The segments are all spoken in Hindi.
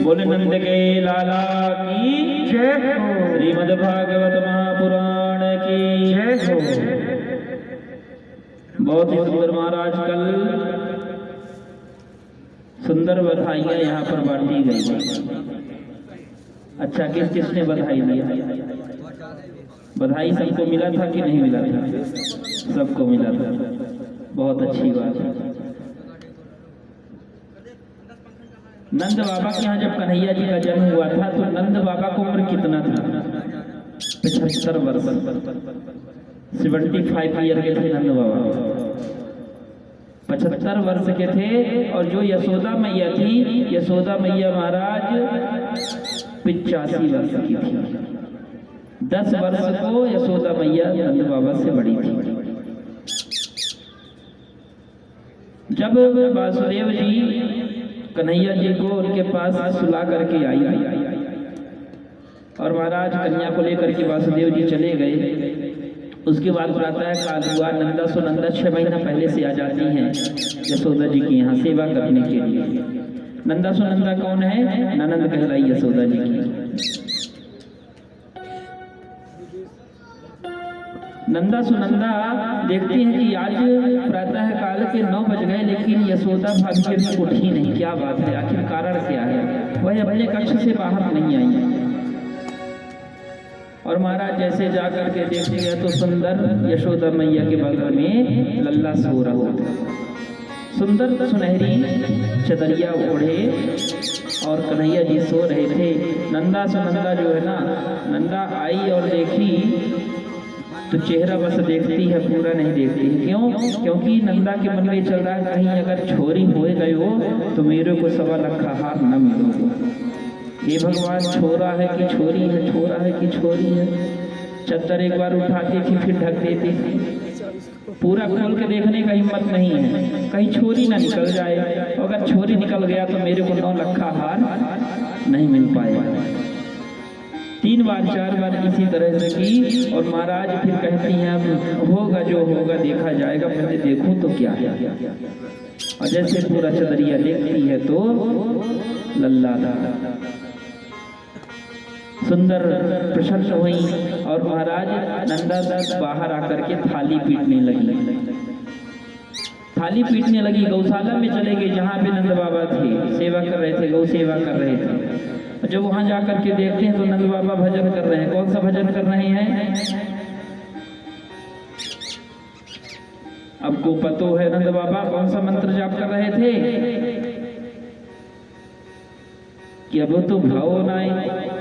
बोले नंद के लाला की जय हो। श्रीमद् भागवत महापुराण की जय हो। बहुत ही सुंदर महाराज कल सुंदर बधाइयाँ यहाँ पर बांटी गई। अच्छा, किस किसने बधाई दिया? बधाई सबको मिला था कि नहीं मिला था? सबको मिला था। बहुत अच्छी बात है। नंद बाबा के यहाँ जब कन्हैया जी का जन्म हुआ था तो नंद बाबा को उम्र कितना था? 75 वर्ष, 75 ईयर के थे नंद बाबा। 75 वर्ष के थे। और जो यशोदा मैया थी, यशोदा मैया महाराज 85 वर्ष की थी। 10 वर्ष को यशोदा मैया नंद बाबा से बड़ी थी। जब वासुदेव जी कन्हैया जी को उनके पास सुला करके आई और महाराज कन्या को लेकर के वासुदेव जी चले गए। उसके बाद प्रातः काल हुआ। नंदा सुनंदा 6 महीना पहले से आ जाती हैं यशोदा जी के यहाँ सेवा करने के लिए। नंदा सुनंदा कौन है? ननंद कहलाई यशोदा जी की। नंदा सुनंदा देखती हैं कि आज प्रातः काल के 9 बज गए लेकिन यशोदा भाभी अभी उठी नहीं। क्या बात है? आखिर कारण क्या है? वह अपने कक्ष से बाहर नहीं आई। और महाराज जैसे जा करके देखते हैं तो सुंदर यशोदा मैया के बगल में लल्ला सो रहा होता। सुंदर सुनहरी चदरिया ओढ़े और कन्हैया जी सो रहे थे। नंदा सुनंदा जो है ना, नंदा आई और देखी तो चेहरा बस देखती है, पूरा नहीं देखती है। क्यों? क्योंकि नंदा के मन में चल रहा है कहीं अगर छोरी हो गए हो तो मेरे को 1.25 लाख हार न मिलो। ये भगवान छोरा है कि छोरी है, छोरा है कि छोरी है। चद्दर एक बार उठाती थी फिर ढक देती थी। पूरा खोल के देखने का हिम्मत नहीं है, कहीं छोरी ना निकल जाए। अगर छोरी निकल गया तो मेरे को 9 लाख हार नहीं मिल पाएगा। 3 बार 4 बार इसी तरह से की। और महाराज फिर कहती हैं अब होगा जो होगा देखा जाएगा, पहले देखूं तो क्या है। और जैसे पूरा चदरिया देखती है तो लल्ला था। सुंदर प्रसन्न हुई और महाराज नंदा बाहर आकर के थाली पीटने लगी। थाली पीटने लगी, गौशाला में चले गए जहाँ पे नंद बाबा थे, सेवा कर रहे थे, गौ सेवा कर रहे थे। जब वहां जाकर के देखते हैं तो नंद बाबा भजन कर रहे हैं। कौन सा भजन कर रहे हैं? आपको पता है नंद बाबा कौन सा मंत्र जाप कर रहे थे कि अब तो भाव नाय,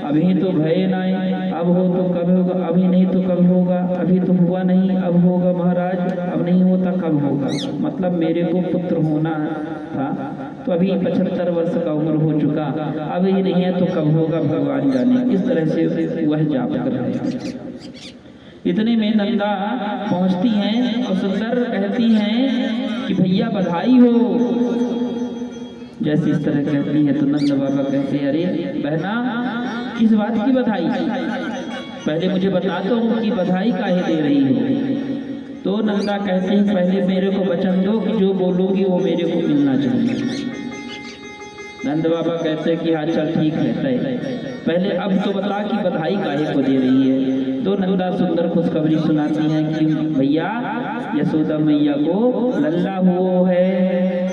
अभी तो भय नाय, अब हो तो कब होगा, अभी नहीं तो कब होगा, अभी तो हुआ नहीं अब होगा महाराज, अब नहीं होता कब होगा। मतलब मेरे को पुत्र होना था तो अभी 75 वर्ष का उम्र हो चुका, अब ये नहीं है तो कब होगा भगवान जाने। इस तरह से वह जाप कर रहे हैं। इतने में नंदा पहुंचती हैं और सुंदर कहती हैं कि भैया बधाई हो। जैसे इस तरह कहती है तो नंद बाबा कहते हैं अरे बहना किस बात की बधाई, पहले मुझे बता दो कि बधाई काहे दे रही हो। तो नंदा कहते हैं पहले मेरे को वचन दो कि जो बोलूंगी वो मेरे को मिलना चाहिए। नंद बाबा कहते हैं कि हाँ चल ठीक है तय, पहले अब तो बता कि बधाई काहे को दे रही है। तो नंदा सुंदर खुशखबरी सुनाती हैं कि भैया यशोदा मैया को लल्ला हुआ है।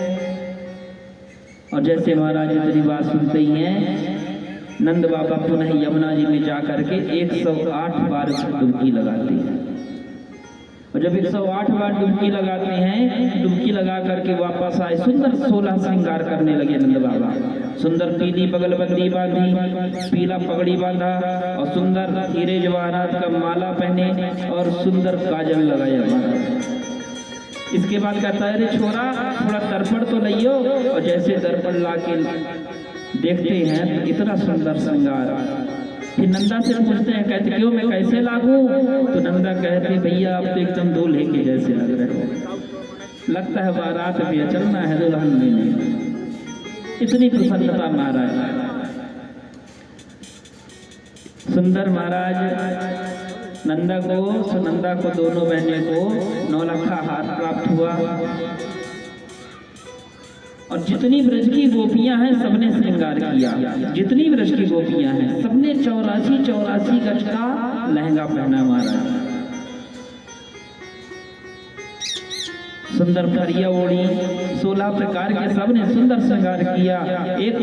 और जैसे महाराज इतनी बात सुनते ही हैं नंद बाबा पुनः यमुना जी में जाकर के 108 बार डुबकी लगाते हैं। और जब 108 बार डुबकी लगाते हैं, डुबकी लगा करके वापस आए, सुंदर 16 श्रृंगार करने लगे नंद बाबा। सुंदर पीली बगलबंदी बांधी, पीला पगड़ी बांधा और सुंदर हीरे जवाहरात का माला पहने और सुंदर काजल लगाया। इसके बाद कहता है अरे छोरा थोड़ा दर्पण तो लियो। और जैसे दर्पण लाके देखते हैं तो इतना सुंदर श्रृंगार। फिर नंदा से पूछते हैं, कहते क्यों मैं कैसे लागू? तो नंदा कहते भैया आप तो एकदम दूल्हे के जैसे लग रहे हो, लगता है बारात में चलना है दुल्हन में। इतनी प्रसन्नता महाराज। सुंदर महाराज नंदा को सुनंदा को दोनों बहनें को 9 लखा हार प्राप्त हुआ। और जितनी ब्रज की गोपियां हैं सबने श्रृंगार किया। जितनी ब्रज की गोपियां हैं सबने 84 गज का लहंगा पहना महाराज। सुंदर फरिया ओढ़ी, 16 प्रकार के सबने सुंदर श्रृंगार किया। एक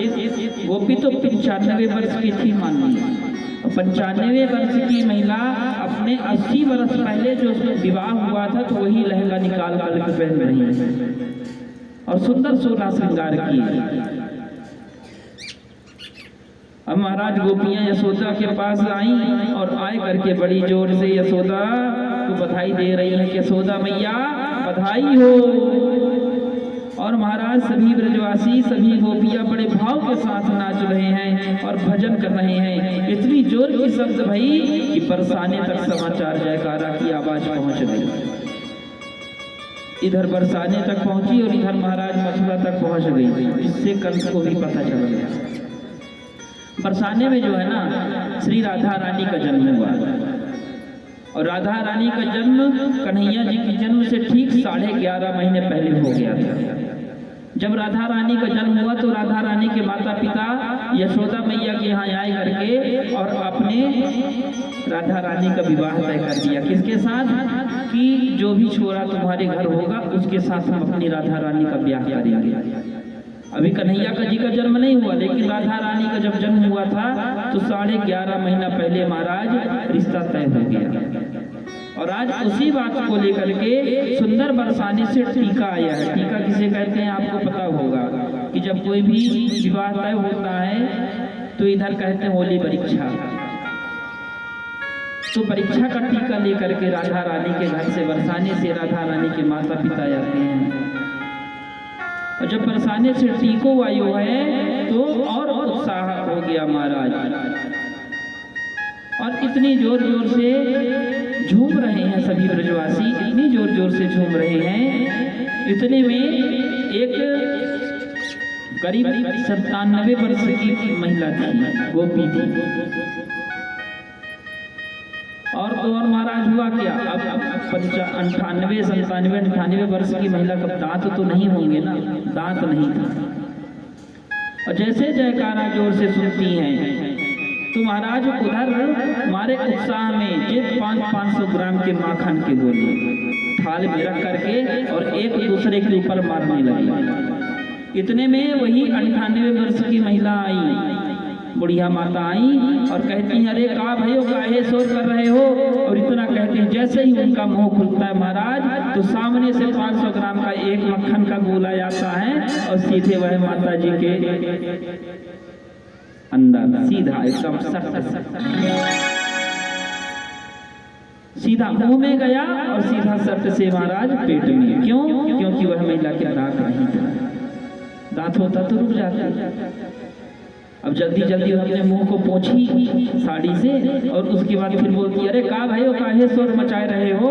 गोपी तो 95 वर्ष की थी मान ली। 95 वर्ष की महिला अपने 80 वर्ष पहले जो विवाह हुआ था तो वही लहंगा निकाल कर पहन रही है और सुंदर 16 श्रृंगार किए। अब महाराज गोपियां यशोदा के पास आई और आए करके बड़ी जोर से यशोदा को बधाई दे रही है कि यशोदा मैया बधाई हो। और महाराज सभी ब्रजवासी सभी गोपियां बड़े भाव के साथ नाच रहे हैं और भजन कर रहे हैं। इतनी जोर की शब्द भई कि बरसाने तक समाचार जयकारा की आवाज पहुंच गई। इधर बरसाने तक पहुंची और इधर महाराज मथुरा तक पहुंच गई, जिससे कंस को भी पता चल गया। बरसाने में जो है ना श्री राधा रानी का जन्म हुआ और राधा रानी का जन्म कन्हैया जी के जन्म से ठीक 11.5 महीने पहले हो गया था। जब राधा रानी का जन्म हुआ तो राधा रानी के माता पिता यशोदा मैया के यहाँ आए करके और अपने राधा रानी का विवाह तय कर दिया। किसके साथ? कि जो भी छोरा तुम्हारे घर होगा उसके साथ हम अपनी राधा रानी का ब्याह करेंगे। अभी कन्हैया का जी का जन्म नहीं हुआ, लेकिन राधा रानी का जब जन्म हुआ था तो 11.5 महीना पहले महाराज रिश्ता तय हो गया। और आज उसी बात को लेकर के सुंदर बरसाने से टीका आया है। टीका किसे कहते हैं आपको पता होगा कि जब कोई भी विवाह तय होता है तो इधर कहते हैं होली परीक्षा। तो परीक्षा का टीका लेकर के राधा रानी के घर से बरसाने से राधा रानी के माता पिता आते हैं। और जब बरसाने से टीको आयो है तो और उत्साह हो गया महाराज। और इतनी जोर जोर से झूम रहे हैं सभी ब्रजवासी, इतनी जोर जोर से झूम रहे हैं। इतने में एक करीब 97 वर्ष की महिला थी, गोपी थी। और तो और महाराज हुआ क्या, अब 98, 97, 98 वर्ष की महिला का दांत तो नहीं होंगे ना, दांत नहीं था। और जैसे जयकारा जोर से सुनती हैं तो महाराज उधर मारे उत्साह में ये 500 ग्राम के माखन के गोले थाल में रख करके और एक दूसरे के ऊपर मारने लगी। इतने में वही 98 वर्ष की महिला आई, बुढ़िया माता आई और कहती हैं, अरे का भयो काहे शोर कर रहे हो? और इतना कहते हैं, जैसे ही उनका मुंह खुलता है महाराज तो सामने से 500 ग्राम का एक मक्खन का गोला आता है और सीधे वह माता जी के अंदर सीधा एकदम सीधा मुंह में गया और सीधा सट से महाराज पेट में। क्यों? क्योंकि वह महिला के दांत नहीं था, दांत होता तो रुक जाता। अब जल्दी जल्दी अपने मुंह को पोंछी साड़ी से और उसके बाद फिर बोलती, अरे का भाई काहे शोर मचाए रहे हो?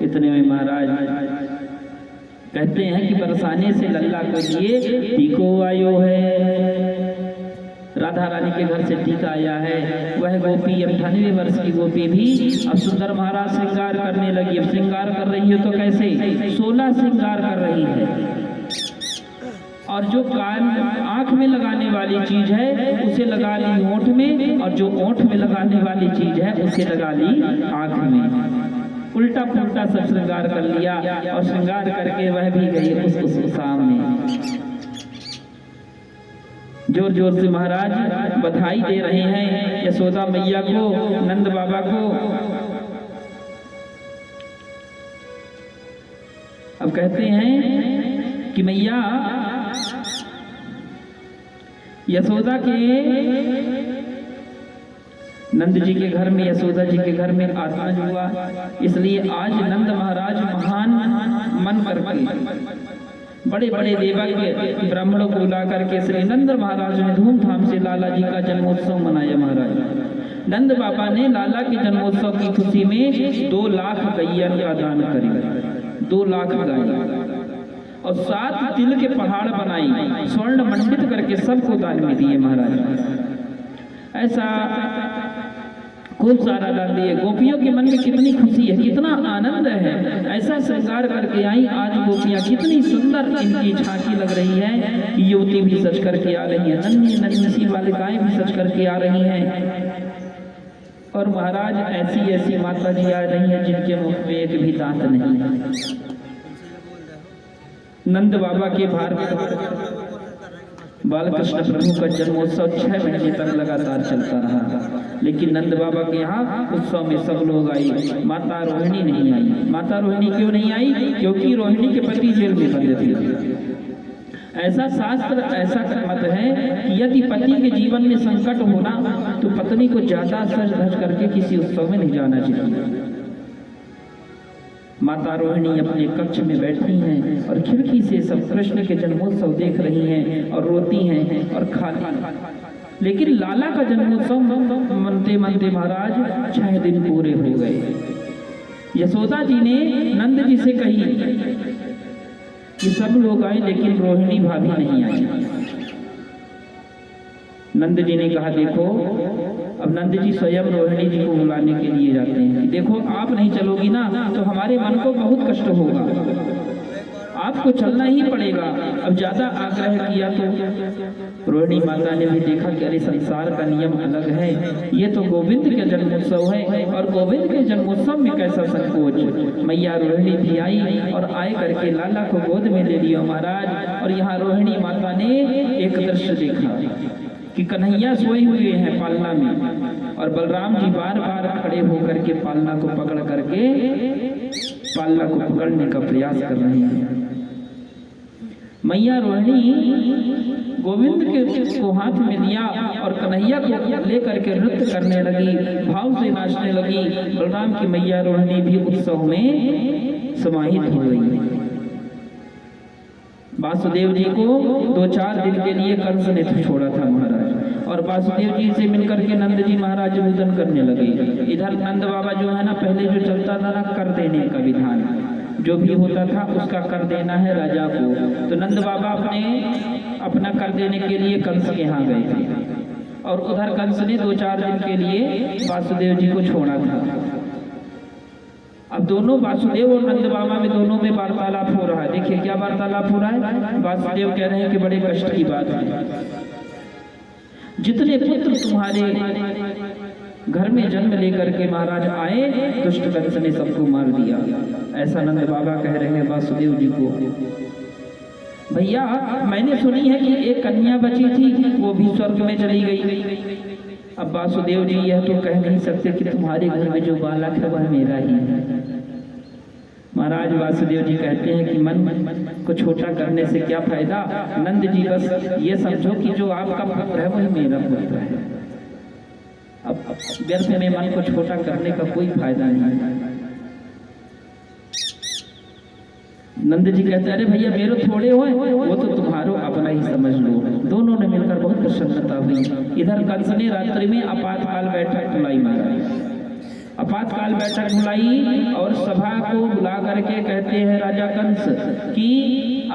इतने में महाराज कहते हैं कि बरसाने से लल्ला को लिए टीको आयो है, राधा रानी के घर से टीका आया है। वह गोपी 98 वर्ष की गोपी भी अब सुंदर महाराज श्रृंगार करने लगी। अब श्रृंगार कर रही है तो कैसे? 16 श्रृंगार कर रही है और जो कान आंख में लगाने वाली चीज है उसे लगा ली होंठ में और जो होंठ में लगाने वाली चीज है उसे लगा ली आंख में। उल्टा पुल्टा सब श्रृंगार कर लिया और श्रृंगार करके वह भी गई उस सामने। जोर जोर से महाराज बधाई दे रहे हैं यशोदा मैया को, नंद बाबा को। अब कहते हैं कि मैया यशोदा के नंद जी के घर में, यशोदा जी के घर में आत्मज हुआ, इसलिए आज नंद महाराज महान मन करके बड़े बड़े देवज्ञ ब्राह्मणों को ला करके श्री नंद महाराज ने धूमधाम से लाला जी का जन्मोत्सव मनाया। महाराज नंद बाबा ने लाला के जन्मोत्सव की खुशी में 2 लाख गैयन का दान करी, 2 लाख गाय और 7 तिल के पहाड़ बनाई, स्वर्ण मंडित करके सबको दान में दिए। महाराज ऐसा खूब सारा दान दिए। गोपियों के मन में कितनी खुशी है, कितना आनंद है। ऐसा श्रृंगार करके आई आज गोपियां, कितनी सुंदर इनकी झांकी लग रही है कि युवती भी सज करके आ रही है, नन्ही नन्ही सी बालिकाएं भी सज करके आ रही हैं। और महाराज ऐसी ऐसी माता जी आ रही हैं जिनके मुख में एक भी दांत नहीं है। नंद बाबा के भार बालकृष्ण प्रभु का जन्मोत्सव 6 महीने तक लगातार चलता रहा, लेकिन नंद बाबा के यहाँ उत्सव में सब लोग आई, माता रोहिणी नहीं आई। माता रोहिणी क्यों नहीं आई? क्योंकि रोहिणी के पति जेल में बंद थे। ऐसा शास्त्र, ऐसा मत है कि यदि पति के जीवन में संकट होना तो पत्नी को ज्यादा सज धज करके किसी उत्सव में नहीं जाना चाहिए। माता रोहिणी अपने कक्ष में बैठी हैं और खिड़की से सब कृष्ण के जन्मोत्सव देख रही हैं और रोती हैं और खाती। लेकिन लाला का जन्मोत्सव मनते मनते महाराज 6 दिन पूरे हो गए। यशोदा जी ने नंद जी से कही कि सब लोग आए लेकिन रोहिणी भाभी नहीं आई। नंद जी ने कहा, देखो अब नंद जी स्वयं रोहिणी जी को बुलाने के लिए जाते हैं। देखो आप नहीं चलोगी ना तो हमारे मन को बहुत कष्ट होगा, आपको चलना ही पड़ेगा। अब ज्यादा आग्रह किया तो रोहिणी माता ने भी देखा कि अरे संसार का नियम अलग है, ये तो गोविंद के जन्मोत्सव है और गोविंद के जन्मोत्सव में कैसा संकोच। मैया रोहिणी भी आई और आए करके लाला को गोद में ले लिया महाराज। और यहाँ रोहिणी माता ने एक दृश्य देखा कि कन्हैया सोए हुए हैं पालना में और बलराम जी बार बार खड़े होकर के पालना को पकड़ करके पालना को पकड़ने का प्रयास कर रहे हैं। मैया रोहिणी गोविंद के को हाथ में लिया और कन्हैया को लेकर के नृत्य करने लगी, भाव से नाचने लगी। बलराम की मैया रोहिणी भी उत्सव में समाहित हो गई। वासुदेव जी को 2-4 दिन के लिए कंस ने छोड़ा था महाराज, और वासुदेव जी से मिलकर के नंद जी महाराज रुदन करने लगे। इधर नंद बाबा जो है ना, पहले जो चलता था ना कर देने का विधान, जो भी होता था उसका कर देना है राजा को। तो नंद बाबा अपना कर देने के लिए कंस के यहाँ गए थे और उधर कंस ने 2-4 दिन के लिए वासुदेव जी को छोड़ा था। अब दोनों वासुदेव और नंद बाबा में दोनों में वार्तालाप हो रहा है। देखिए क्या वार्तालाप हो रहा है। वासुदेव कह रहे हैं कि बड़े कष्ट की बात है, जितने पुत्र तुम्हारे घर में जन्म लेकर के महाराज आए, दुष्ट कंस ने सबको मार दिया। ऐसा नंद बाबा कह रहे हैं वासुदेव जी को। भैया मैंने सुनी है कि एक कन्या बची थी, वो भी स्वर्ग में चली गई। अब वासुदेव जी यह तो कह नहीं सकते कि तुम्हारे घर में जो बालक है वह मेरा ही है। महाराज वासुदेव जी कहते हैं कि मन को छोटा करने से क्या फायदा, नंद जी बस ये समझो कि जो आपका पुत्र है वही मेरा पुत्र है। अब व्यर्थ में मन को छोटा करने का कोई फायदा नहीं है। नंद जी कहते हैं अरे भैया मेरे थोड़े हो, वो तो तुम्हारो अपना ही समझ लो। दोनों ने मिलकर बहुत प्रसन्नता हुई। इधर कंस ने रात्रि में आपातकाल बैठक बुलाई महाराज। आपातकाल बैठक बुलाई और सभा को बुला करके कहते हैं राजा कंस कि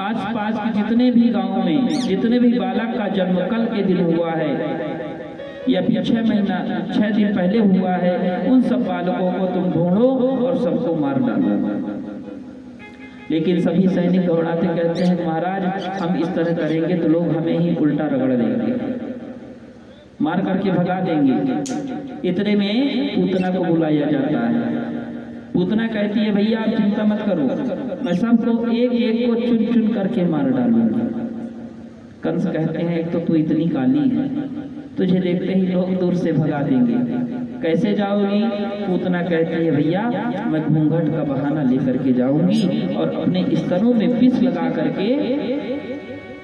आसपास के जितने भी गांव में जितने भी बालक का जन्म कल के दिन हुआ है या 6 दिन पहले हुआ है, उन सब बालकों को तुम ढूंढो और सबको मार डालो। लेकिन सभी सैनिक घबराते कहते हैं महाराज हम इस तरह करेंगे तो लोग हमें ही उल्टा रगड़ देंगे, मार करके भगा देंगे। इतने में पूतना को बुलाया जाता है। पूतना कहती है भैया आप चिंता मत करो, मैं सबको एक एक को चुन चुन करके मार डालूंगा। कंस कहते हैं एक तो तू इतनी काली है, तुझे देखते ही लोग दूर से भगा देंगे, कैसे जाओगी? पूतना कहती है भैया मैं घूंघट का बहाना लेकर के जाऊंगी और अपने स्तनों में विष लगा करके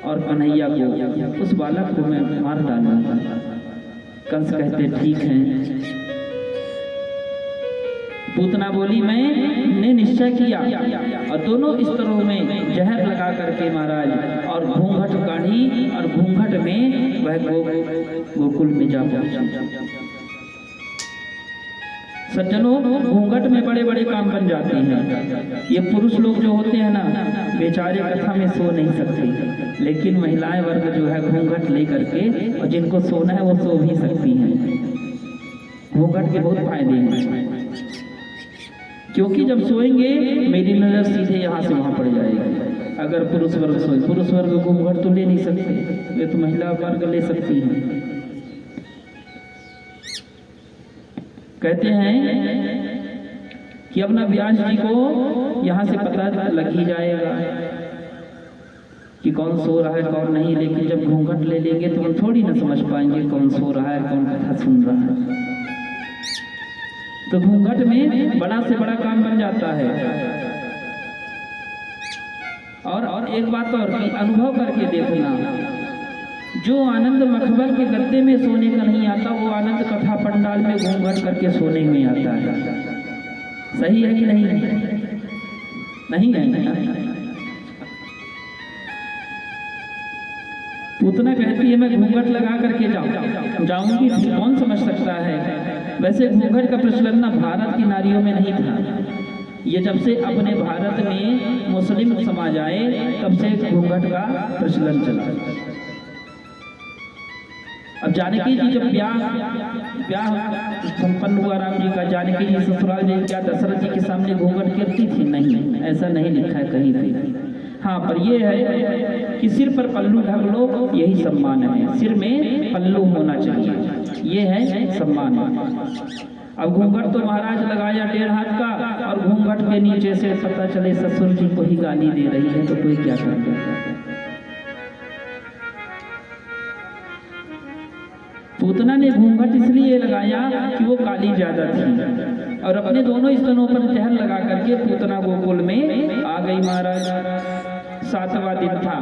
और कन्हैया को उस बालक को मैं मार डालूंगा। कंस कहते ठीक है। पूतना बोली मैंने निश्चय किया और दोनों स्तरों में जहर लगा करके महाराज और घूंघट काढ़ी और घूंघट में वह गोकुल में जा पहुंचा। सज्जनों घूंघट में बड़े बड़े काम बन जाते हैं। ये पुरुष लोग जो होते हैं ना बेचारे कथा में सो नहीं सकते, लेकिन महिलाएं वर्ग जो है घूंघट लेकर के और जिनको सोना है वो सो भी सकती हैं। घूंघट के बहुत फायदे हैं, क्योंकि जब सोएंगे मेरी नजर सीधे यहाँ से वहां पड़ जाएगी। अगर पुरुष वर्ग सोए, पुरुष वर्ग घूंघट तो ले नहीं सकते, वे तो महिला वर्ग ले सकती हैं। कहते हैं कि अपना व्यास जी को यहाँ से पता लग ही जाएगा कि कौन सो रहा है कौन नहीं, लेकिन जब घूंघट ले लेंगे तो हम थोड़ी ना समझ पाएंगे कौन सो रहा है कौन कथा सुन रहा है। तो घूंघट में बड़ा से बड़ा काम बन जाता है। और एक बात और कि अनुभव करके देखना, जो आनंद मखमल के गद्दे में सोने का नहीं आता वो आनंद कथा पंडाल में घूंघट करके सोने में आता है। सही है कि नहीं? नहीं है। पूतना कहती है मैं घूंघट लगा करके जाऊंगी, कौन समझ सकता है। वैसे घूंघट का प्रचलन ना भारत की नारियों में नहीं था, ये जब से अपने भारत में मुस्लिम समाज आए तब से घूंघट का प्रचलन चला। अब जानकी जी जब ब्याह संपन्न हुआ राम जी का, जानकी जी ससुराल में क्या दशरथ जी के सामने घूंघट गिरती थी? नहीं, ऐसा नहीं लिखा है कहीं भी। हाँ, पर ये है कि सिर पर पल्लू ढक लो, यही सम्मान है। सिर में पल्लू होना चाहिए, ये है सम्मान। अब घूंघट तो महाराज लगाया 1.5 हाथ का और घूंघट के नीचे से पता चले ससुर जी को ही गाली दे रही है, तो कोई क्या करेगा। पूतना ने घूंघट इसलिए लगाया कि वो काली ज्यादा थी और अपने दोनों स्तनों पर जहर लगा करके पूतना गोकुल में आ गई महाराज। 7वां दिन था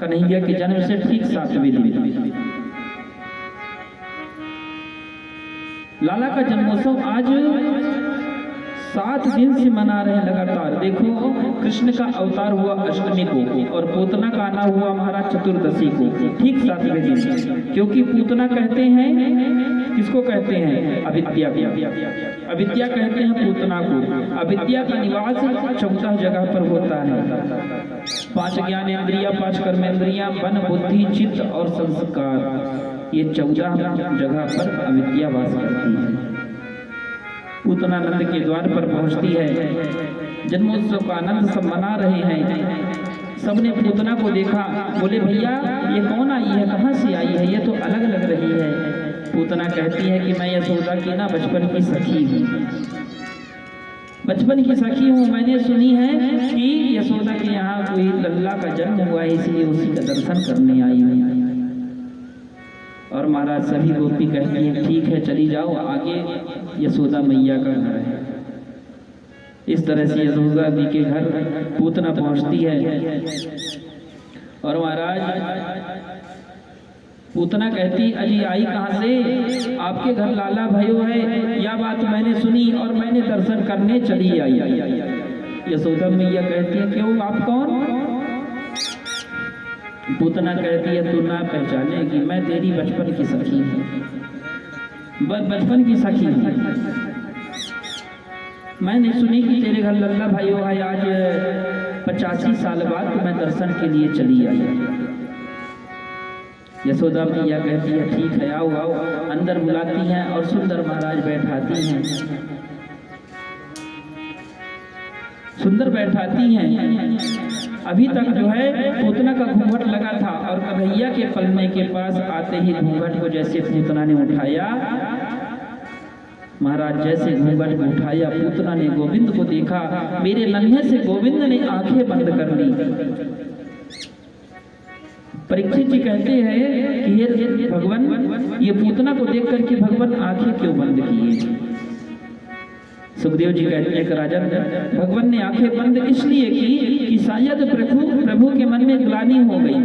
कन्हैया के जन्म से ठीक 7वें दिन। लाला का जन्मोत्सव आज 7 दिन से मना रहे लगातार। देखो कृष्ण का अवतार हुआ अष्टमी को और पूतना का आना हुआ महाराज चतुर्दशी को, ठीक 7वें दिन। क्योंकि पूतना कहते हैं, किसको कहते हैं? अविद्या। अविद्या कहते हैं पूतना को। अविद्या का निवास 14 जगह पर होता है। 5 ज्ञानेंद्रिया, 5 कर्मेंद्रिया, मन, बुद्धि, चित्त और संस्कार, ये 14 जगह पर अविद्या वास करती है। पूतना नंद के द्वार पर पहुंचती है, जन्मोत्सव का आनंद सब मना रहे हैं। सबने पूतना को देखा, बोले भैया ये कौन आई है, कहाँ से आई है, ये तो अलग लग रही है। पूतना कहती है कि मैं यशोदा की ना बचपन की सखी हूँ, बचपन की सखी हूँ। मैंने सुनी है कि यशोदा के यहाँ कोई लल्ला का जन्म हुआ है, इसलिए उसी का दर्शन करने आई हूँ। और महाराज सभी गोपी कहती हैं ठीक है चली जाओ, आगे यशोदा मैया का घर है। इस तरह से यशोदा जी के घर पूतना पहुंचती है। और महाराज पूतना कहती अजी आई कहाँ से, आपके घर लाला भयो है, यह बात मैंने सुनी और मैंने दर्शन करने चली आई। यशोदा मैया कहती है क्यों, आप कौन? पूतना कहती है तू ना पहचानेगी, मैं तेरी बचपन की सखी हूँ, बचपन की सखी हूँ। मैंने सुनी कि तेरे घर लल्ला भाई है, आज 85 साल बाद तो मैं दर्शन के लिए चली आई। यशोदा मैया कहती है ठीक है आओ आओ, अंदर बुलाती हैं और सुंदर महाराज बैठाती हैं, सुंदर बैठाती हैं। अभी तक जो है पूतना का घूंघट लगा था और कन्हैया के पलने के पास आते ही घूंघट को जैसे पूतना ने उठाया, महाराज जैसे घूंघट को उठाया, पूतना ने गोविंद को देखा, मेरे नन्हे से गोविंद ने आंखें बंद कर ली। परीक्षित जी कहते हैं कि हे भगवान, ये पूतना को देख करके भगवान आंखें क्यों बंद किए? सुखदेव जी कहते हैं कि राजन, भगवान ने आंखें बंद इसलिए की कि शायद प्रभु के मन में ग्लानि हो गई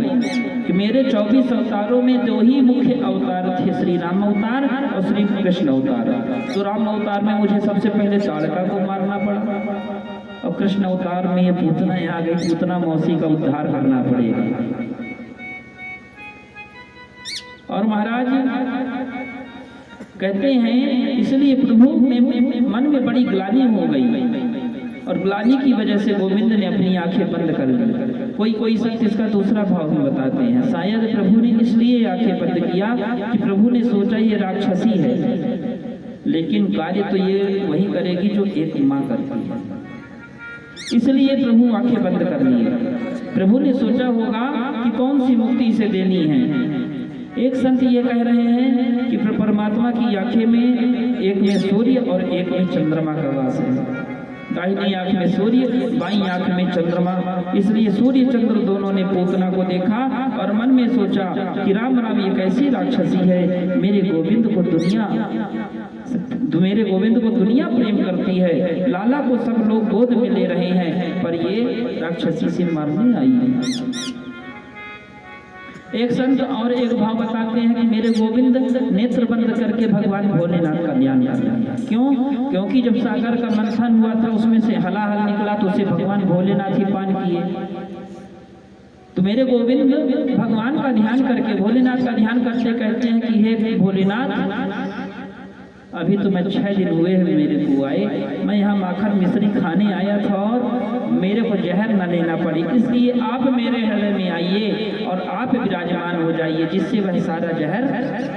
कि मेरे 24 अवतारों में 2 ही मुख्य अवतार थे, श्री राम अवतार और श्री कृष्ण अवतार। तो राम अवतार में मुझे सबसे पहले ताड़का को मारना पड़ा और कृष्ण अवतार में ये पूतना आ गई, पूतना मौसी का उद्धार करना पड़ेगा। और महाराज कहते हैं इसलिए प्रभु में मन में बड़ी ग्लानि हो गई और ग्लानि की वजह से गोविंद ने अपनी आंखें बंद कर ली। कोई सत्य इसका दूसरा भाव में बताते हैं, शायद प्रभु ने इसलिए आंखें बंद किया कि प्रभु ने सोचा ये राक्षसी है, लेकिन कार्य तो ये वही करेगी जो एक माँ करती है, इसलिए प्रभु आंखें बंद कर लिए। प्रभु ने सोचा होगा कि कौन सी मुक्ति इसे देनी है। एक संत ये कह रहे हैं कि परमात्मा की आंखें में एक में सूर्य और एक में चंद्रमा का वास है, दाहिनी आंख में सूर्य, बाईं आंख में चंद्रमा। इसलिए सूर्य चंद्र दोनों ने पूतना को देखा और मन में सोचा कि राम राम ये कैसी राक्षसी है, मेरे गोविंद को दुनिया प्रेम करती है, लाला को सब लोग गोद में ले रहे हैं पर ये राक्षसी से मारने आई है। एक संत और एक भाव बताते हैं कि मेरे गोविंद नेत्र बंद करके भगवान भोलेनाथ का ध्यान कर रहा। क्यों? क्योंकि जब सागर का मंथन हुआ था उसमें से हलाहल निकला तो उसे भगवान भोलेनाथ ही पान किए। तो मेरे गोविंद भगवान का ध्यान करके, भोलेनाथ का ध्यान करते कहते हैं कि हे भोलेनाथ, अभी तो मैं 6 दिन हुए हैं मेरे को आए, मैं यहाँ माखन मिश्री खाने आया था और मेरे को जहर न लेना पड़े, इसलिए आप मेरे हृदय में आइए और आप विराजमान हो जाइए, जिससे वह सारा जहर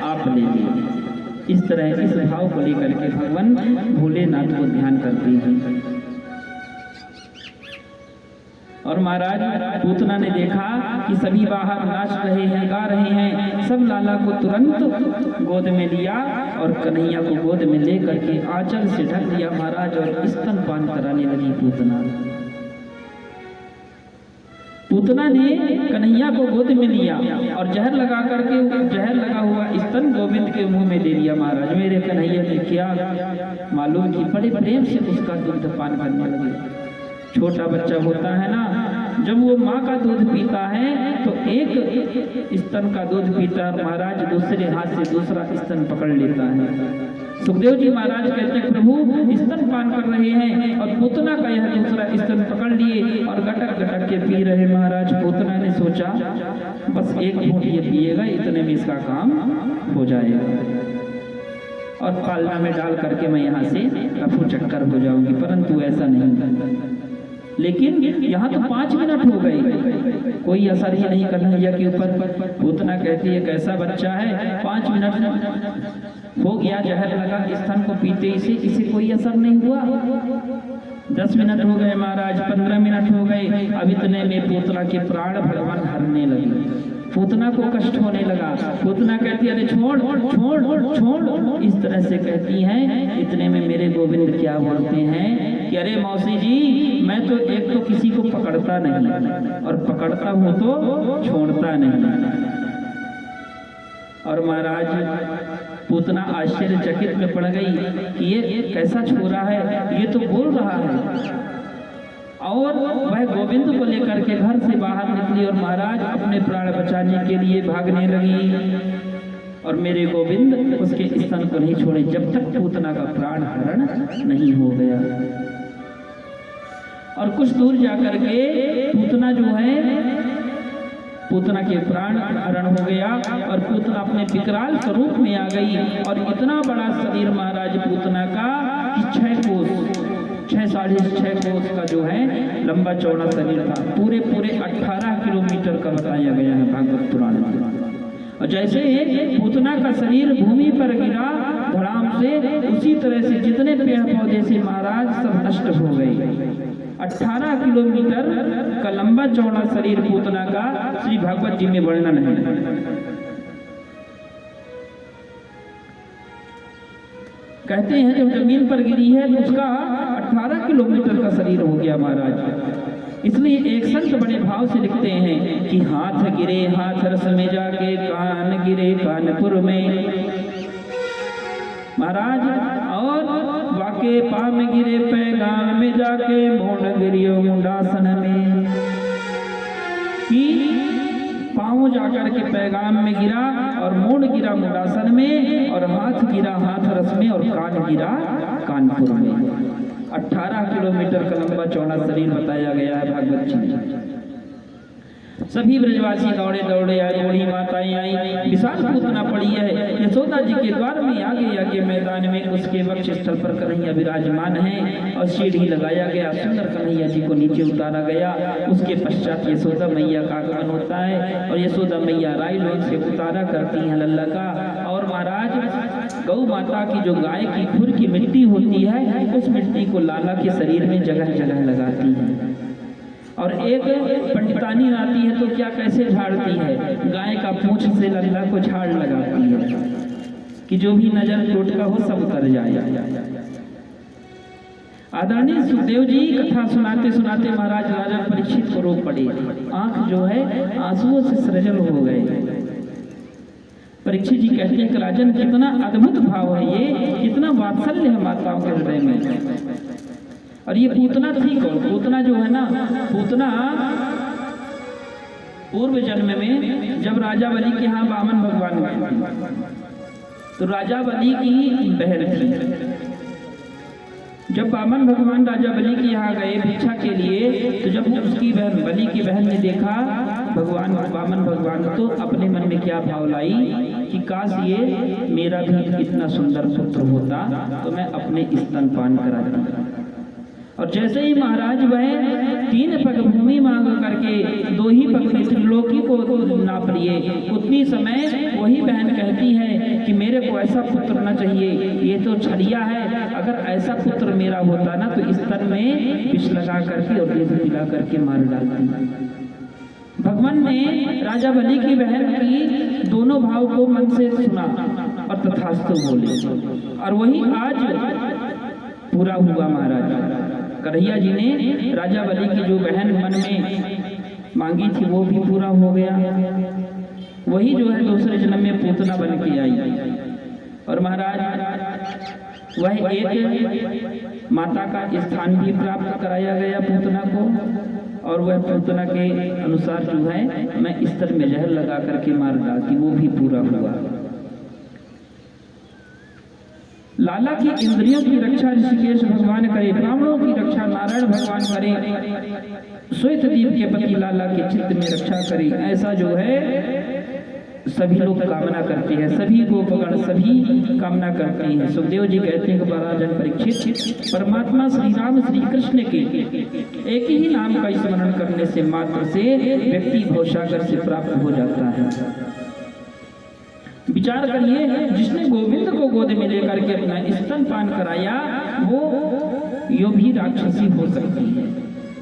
आप ले लीजिए। इस तरह इस भाव को लेकर के भगवान भोलेनाथ को ध्यान करते हैं। और महाराज पूतना ने देखा कि सभी बाहर नाच रहे हैं, गा रहे हैं, सब लाला को तुरंत गोद में लिया और कन्हैया को गोद में लेकर के आंचल से ढक दिया महाराज और स्तनपान कराने लगी पूतना। पूतना ने कन्हैया को गोद में लिया और जहर लगा करके जहर लगा हुआ स्तन गोविंद के मुंह में दे दिया। महाराज मेरे कन्हैया ने क्या मालूम कि बड़े प्रेम से उसका दूध पान करने लगे। छोटा बच्चा होता है ना, जब वो माँ का दूध पीता है तो एक स्तन का दूध पीता है, महाराज दूसरे हाथ से दूसरा स्तन पकड़ लेता है। सुखदेव जी महाराज कहते हैं प्रभु स्तन पान कर रहे हैं और पूतना का यह दूसरा स्तन पकड़ लिए और गटक गटक के पी रहे। महाराज पूतना ने सोचा बस एक घूंट ये पिएगा, इतने में इसका काम हो जाएगा और पालना में डाल करके मैं यहाँ से रफू चक्कर हो जाऊंगी, परंतु ऐसा नहीं। लेकिन यहाँ तो 5 मिनट हो गए, कोई असर ही नहीं कन्हैया के ऊपर। पूतना कहती है कैसा बच्चा है, 5 मिनट हो गया, जहर लगा स्तन को पीते इसे कोई असर नहीं हुआ। 10 मिनट हो गए महाराज, 15 मिनट हो गए। अब इतने में पूतना के प्राण भगवान हरने लगे। पूतना को कष्ट होने लगा। पूतना कहती है अरे छोड़ छोड़ छोड़, इस तरह से कहती हैं। इतने में मेरे गोविंद क्या बोलते हैं कि अरे मौसी जी, मैं तो एक तो किसी को पकड़ता नहीं और पकड़ता हूं तो छोड़ता नहीं। और महाराज पूतना आश्चर्यचकित में पड़ गई कि ये कैसा छोरा है, ये तो बोल रहा है। और वह गोविंद को लेकर के घर से बाहर निकली और महाराज अपने प्राण बचाने के लिए भागने लगी। और मेरे गोविंद उसके स्तन को नहीं छोड़े जब तक पूतना का प्राण हरण नहीं हो गया। और कुछ दूर जाकर के पूतना जो है, पूतना के प्राण हरण हो गया और पूतना अपने विकराल स्वरूप में आ गई। और इतना बड़ा शरीर महाराज पूतना का कि 6 कोस 6 साढ़े 6 कोस का जो है लंबा चौड़ा शरीर था। पूरे 18 किलोमीटर का बताया गया है भागवत पुराण में। और जैसे पूतना का शरीर भूमि पर गिरा धड़ाम से, उसी तरह से जितने पेड़ पौधे से महाराज सब नष्ट हो गए। 18 किलोमीटर का लंबा चौड़ा शरीर पूतना का श्री भागवत जी में वर्णन है। कहते हैं जब जमीन पर गिरी है तो उसका 18 किलोमीटर का शरीर हो गया महाराज। इसलिए एक संत बड़े भाव से लिखते हैं कि हाथ गिरे हाथरस में जाके, कान गिरे कानपुर में महाराज, और वाके पाम गिरे पैगाम में जाके, मोड़ गिरियो मुंडासन में। कि पाँव जाकर के पैगाम में गिरा और मोड़ गिरा मुंडासन में, और हाथ गिरा हाथरस में, और कान गिरा कानपुर में। 18 किलोमीटर का लंबा चौड़ा शरीर बताया गया है भागवत जी में। सभी ब्रजवासी दौड़े दौड़े आए, बूढ़ी माताएं आई, विशाल पूतना पड़ी है यशोदा जी के द्वार में। आगे मैदान में उसके वक्ष स्थल पर कन्हैया विराजमान है और सीढ़ी लगाया गया। सुंदर कन्हैया जी को नीचे उतारा गया। उसके पश्चात यशोदा मैया का आगमन होता है और यशोदा मैया राई लोग से उतारा करती हैं लल्ला का। और महाराज गौ माता की जो गाय की खुर की मिट्टी होती है, उस मिट्टी को लाला के शरीर में जगह जगह लगाती है। और एक पंडितानी आती है तो क्या कैसे झाड़ती है, गाय का पूंछ से लल्ला को झाड़ लगाती है कि जो भी नजर टोटका हो सब उतर जाए। आदरणीय सुखदेव जी कथा सुनाते सुनाते महाराज राजा परीक्षित को रो पड़े। आंख जो है आंसुओं से सृजल हो गए। परीक्षित जी कहते हैं कि राजन कितना अद्भुत भाव है, ये कितना वात्सल्य है माताओं के हृदय में। और ये पूतना थी कौन? पूतना जो है ना, पूतना पूर्व जन्म में जब राजा बलि के यहाँ वामन भगवान गए तो राजा बलि की बहन थी। जब वामन भगवान राजा बलि के यहाँ गए भिक्षा के लिए, तो जब उसकी बहन बलि की बहन ने देखा भगवान वामन भगवान तो अपने मन में क्या भाव लाई कि काश ये मेरा भी इतना सुंदर पुत्र होता तो मैं अपने स्तनपान कराती। और जैसे ही महाराज वह 3 पग भूमि मांग करके 2 ही पग में त्रिलोकी को नाप लिए, उतनी समय वही बहन कहती है कि मेरे को ऐसा पुत्र न चाहिए, ये तो छलिया है। अगर ऐसा पुत्र मेरा होता ना तो स्तन में विष लगा करके और दूध पिला करके मार डालती। भगवान ने राजा बलि की बहन की दोनों भाव को मन से सुना और तथास्तु बोले, और वही आज पूरा हुआ। महाराज कन्हैया जी ने राजा बलि की जो बहन मन में मांगी थी वो भी पूरा हो गया। वही जो है दूसरे जन्म में पूतना बन के आई। और महाराज वह एक माता का स्थान भी प्राप्त कराया गया पूतना को, और वह पूतना के अनुसार जो है मैं स्तर में जहर लगा करके मार डालती, वो भी पूरा हुआ। लाला की इंद्रियों की रक्षा ऋषिकेश भगवान करे, ब्राह्मणों की रक्षा नारायण भगवान करे, श्वेत दीप के पति लाला के चित्त में रक्षा करे। ऐसा जो है सभी लोग कामना करते हैं, सभी गोपगण सभी कामना करते हैं। सुखदेव जी कहते हैं कि राजन परीक्षित, परमात्मा श्री राम श्री कृष्ण के एक ही नाम का स्मरण करने से मात्र से व्यक्ति भवसागर से प्राप्त हो जाता है। विचार करिए, जिसने गोविंद को गोद में लेकर के अपना स्तनपान कराया वो यो भी राक्षसी हो सकती है।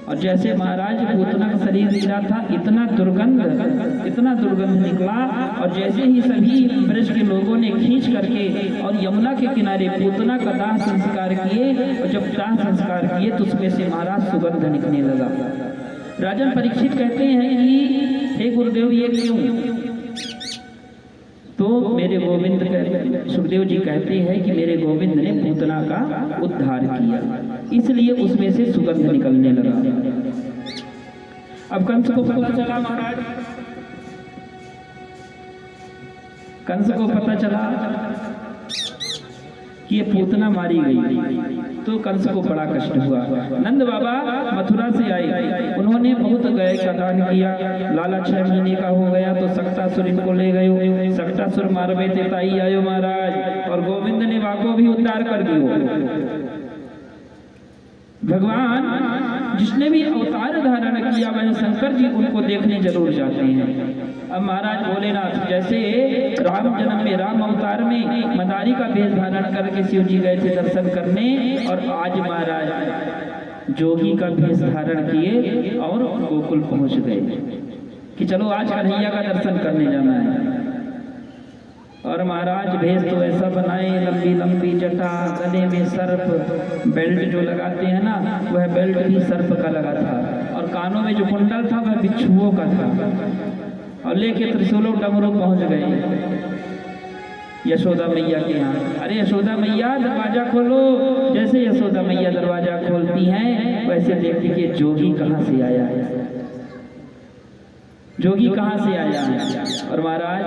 और जैसे महाराज पूतना का शरीर गिरा था, इतना दुर्गंध निकला, और जैसे ही सभी ब्रज के लोगों ने खींच करके और यमुना के किनारे पूतना का दाह संस्कार किए, और जब दाह संस्कार किए तो उसमें से महाराज सुगंध निकलने लगा। राजन परीक्षित कहते हैं कि हे गुरुदेव ये क्यों? तो मेरे गोविंद सुखदेव जी कहते हैं कि मेरे गोविंद ने पूतना का उद्धार किया, इसलिए उसमें से सुगंध निकलने लगा। अब कंस को पता चला, महाराज कंस को पता चला कि ये पूतना मारी गई, तो कंस को बड़ा कष्ट हुआ। नंद बाबा मथुरा से आए, उन्होंने बहुत गए का दान किया। लाला 6 महीने का हो गया तो सक्टासुर इनको ले गए, सक्टासुर मारवे ते ताई आयो महाराज, और गोविंद ने वाको भी उद्धार कर दियो। भगवान जिसने भी अवतार धारण किया वह शंकर जी उनको देखने जरूर जाते हैं। अब महाराज भोलेनाथ जैसे राम जन्म में, राम अवतार में मदारी का वेश धारण करके शिव जी गए थे दर्शन करने, और आज महाराज जोगी का वेश धारण किए और गोकुल पहुंच गए कि चलो आज कन्हैया का दर्शन करने जाना है। और महाराज भेष तो ऐसा बनाए, लंबी लंबी जटा, गले में सर्प, बेल्ट जो लगाते हैं ना, वह बेल्ट भी सर्प का लगा था, और कानों में जो कुंडल था वह बिच्छुओं का था, और लेके त्रिशूल डमरू पहुंच गए यशोदा मैया के यहाँ। अरे यशोदा मैया दरवाजा खोलो। जैसे यशोदा मैया दरवाजा खोलती हैं वैसे देखती कि जोगी कहाँ से आया है, जोगी कहाँ से आया है। और महाराज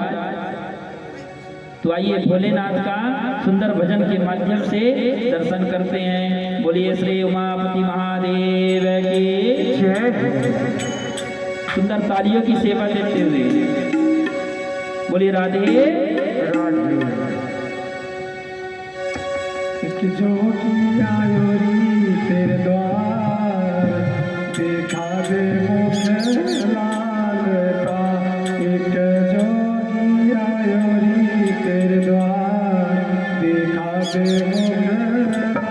तो आइए भोलेनाथ का सुंदर भजन के माध्यम से दर्शन करते हैं। बोलिए श्री उमापति महादेव की जय। सुंदर तालियों की सेवा देते हुए बोलिए राधे राधे। जोगी आयो री तेरे द्वार, देखा दे मुझे लाल का। एक जोगी आयो री तेरे द्वार, देखा दे मुझे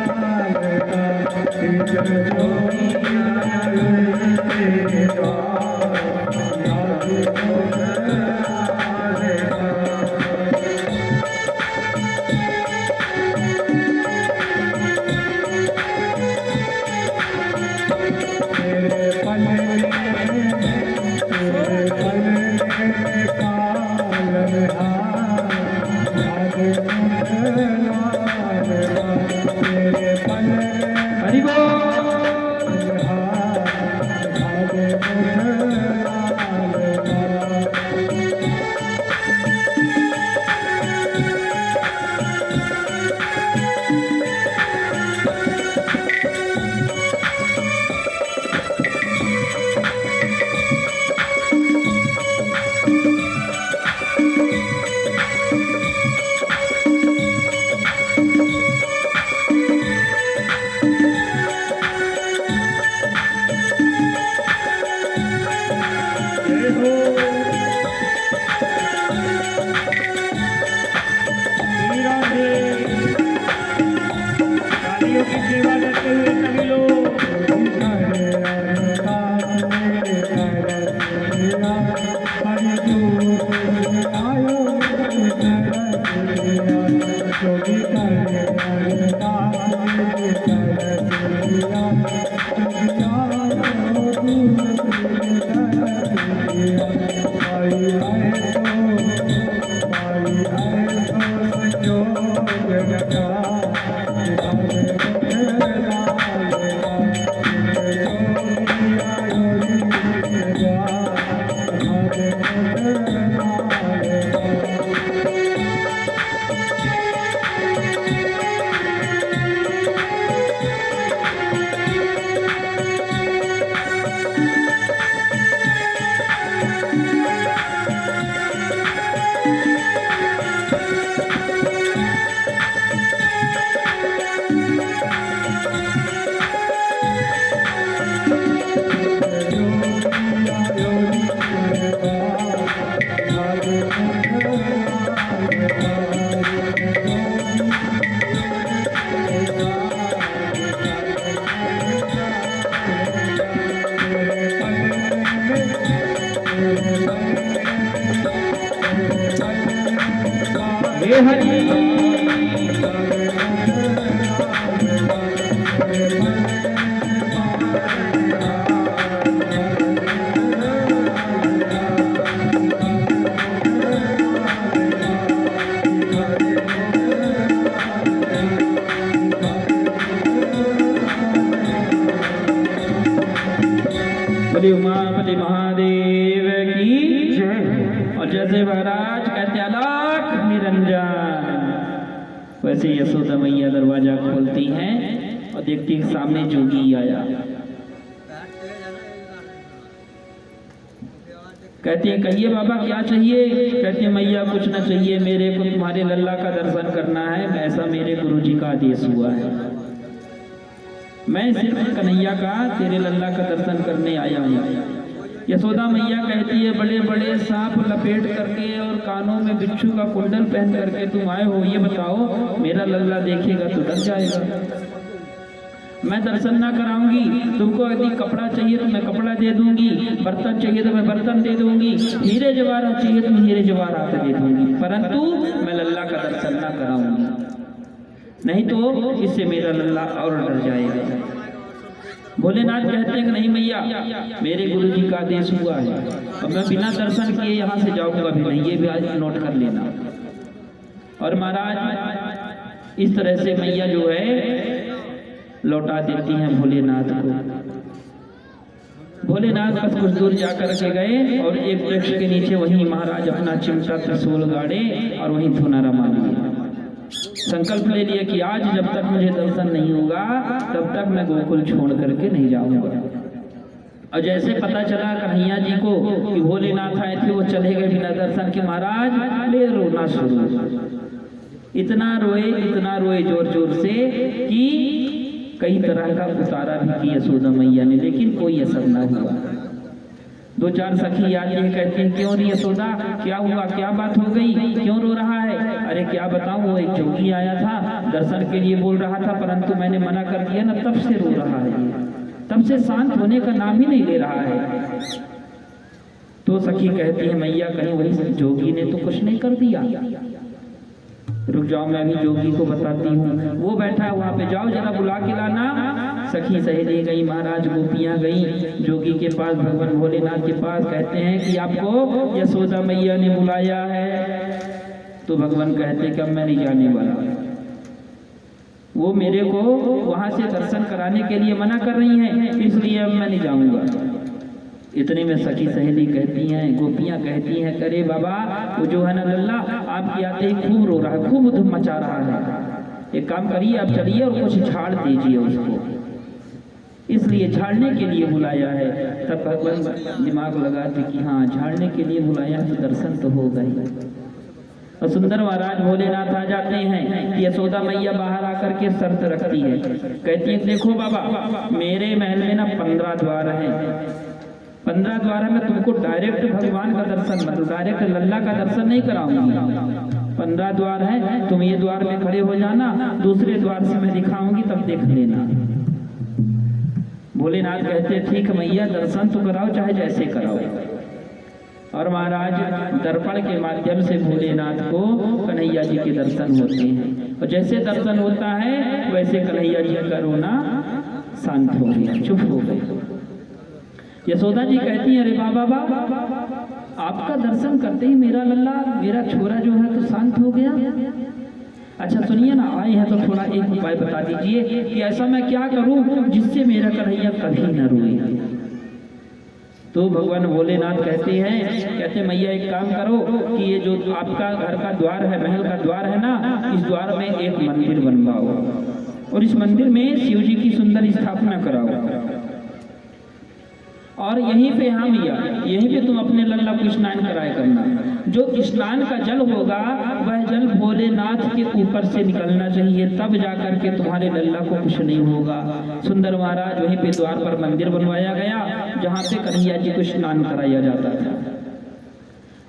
लाल का। एक जोगी आयो री तेरे द्वार, देखा दे मुझे लाल का। हरि बोल। बोले उमापति महादेव की जय। और जैसे महाराज कहते अलख निरंजन, वैसे यशोदा मैया दरवाजा खोलती हैं और देखती हैं सामने जोगी आया। कहते हैं कहिए बाबा क्या चाहिए? कहते हैं मैया कुछ न चाहिए, मेरे को तुम्हारे लल्ला का दर्शन करना है, ऐसा मेरे गुरुजी का आदेश हुआ है। मैं सिर्फ कन्हैया का तेरे लल्ला का दर्शन करने आया हूँ। यशोदा मैया कहती है बड़े बड़े सांप लपेट करके और कानों में बिच्छू का कुंडल पहन करके तुम आए हो, ये बताओ मेरा लल्ला देखेगा तो डर जाएगा। मैं दर्शन ना कराऊंगी, तुमको यदि कपड़ा चाहिए तो मैं कपड़ा दे दूंगी, बर्तन चाहिए तो मैं बर्तन दे दूंगी, हीरे जवाहरात चाहिए तो हीरे जवाहरात दे दूंगी, परंतु मैं लल्ला का दर्शन ना कराऊंगी, नहीं तो इससे मेरा लल्ला और डर जाएगा। भोलेनाथ कहते हैं कि नहीं मैया, मेरे गुरुजी का आदेश हुआ है और मैं बिना दर्शन किए यहाँ से जाऊंगा भी नहीं, ये भी आज नोट कर लेना। और महाराज इस तरह से मैया जो है लौटा देती हैं भोलेनाथ को। भोलेनाथ बस कुछ दूर जाकर के गए और एक वृक्ष के नीचे वहीं महाराज अपना चिमटा त्रिशूल गाड़े और वहीं धुना रमा लिया। संकल्प ले लिया कि आज जब तक मुझे दर्शन नहीं होगा तब तक मैं गोकुल छोड़ करके नहीं जाऊंगा। और जैसे पता चला कन्हैया जी को कि भोलेनाथ आए थे, वो चले गए बिना दर्शन के। महाराज ले रोना शुरू, इतना रोए जोर जोर से कि कई तरह का उतारा भी किया यशोदा मैया ने, लेकिन कोई असर ना हुआ। दो चार सखी आती है, कहती हैं क्यों री यशोदा, क्या हुआ, क्या बात हो गई, क्यों रो रहा है? अरे क्या बताऊं, वो एक जोगी आया था, दर्शन के लिए बोल रहा था, परंतु मैंने मना कर दिया ना, तब से रो रहा है, तब से शांत होने का नाम ही नहीं ले रहा है। तो सखी कहती है मैया कहीं वही जोगी ने तो कुछ नहीं कर दिया? रुक जाओ, मैं अभी जोगी को बताती हूँ, वो बैठा है वहां पे, जाओ जरा बुला के लाना। सखी सहेली गई, महाराज गोपियां गई जोगी के पास, भगवान भोलेनाथ के पास। कहते हैं कि आपको यशोदा मैया ने बुलाया है। तो भगवान कहते कि अब मैं नहीं जाने वाला, वो मेरे को वहां से दर्शन कराने के लिए मना कर रही हैं, इसलिए अब मैं नहीं जाऊंगा। इतने में सखी सहेली कहती हैं, गोपियां कहती हैं, करे बाबा वो जो है ना लल्ला आपके आते ही खूब रो रहा है, खूब धूम मचा रहा है, एक काम करिए आप चलिए और कुछ झाड़ दीजिए उसको, इसलिए झाड़ने के लिए बुलाया है। तब भगवान दिमाग लगाते कि हाँ झाड़ने के लिए बुलाया तो दर्शन तो हो गए। और सुंदर महाराज भोलेनाथ आ जाते हैं कि यशोदा मैया बाहर आकर के शर्त रखती है, कहती है देखो बाबा मेरे महल में ना 15 द्वार हैं, 15 द्वार है, मैं तुमको डायरेक्ट भगवान का दर्शन मतलब डायरेक्ट लल्ला का दर्शन नहीं कराऊंगी। 15 द्वार है, तुम ये द्वार में खड़े हो जाना, दूसरे द्वार से मैं दिखाऊंगी तब देख लेना। भोलेनाथ कहते ठीक मैया दर्शन तो कराओ चाहे जैसे कराओ। और महाराज दर्पण के माध्यम से भोलेनाथ को कन्हैया जी के दर्शन होते हैं, और जैसे दर्शन होता है वैसे कन्हैया जी का रोना शांत हो गया, चुप हो गए। यशोदा जी कहती है अरे बाबा आपका दर्शन करते ही मेरा लल्ला मेरा छोरा जो है तो शांत हो गया। अच्छा सुनिए ना, आए हैं तो थोड़ा एक उपाय बता दीजिए कि ऐसा मैं क्या करूं जिससे मेरा कन्हैया कभी न रोए। तो भगवान भोलेनाथ कहते मैया एक काम करो कि ये जो आपका घर का द्वार है, महल का द्वार है ना, इस द्वार में एक मंदिर बनवाओ और इस मंदिर में शिव जी की सुंदर स्थापना कराओ, और यहीं पे हाँ भैया यहीं पे तुम अपने लल्ला को स्नान कराया करना। जो स्नान का जल होगा वह जल भोलेनाथ के ऊपर से निकलना चाहिए, तब जाकर के तुम्हारे लल्ला को कुछ नहीं होगा। सुंदर महाराज वहीं पे द्वार पर मंदिर बनवाया गया जहाँ पे कन्हैया जी को स्नान कराया जाता था,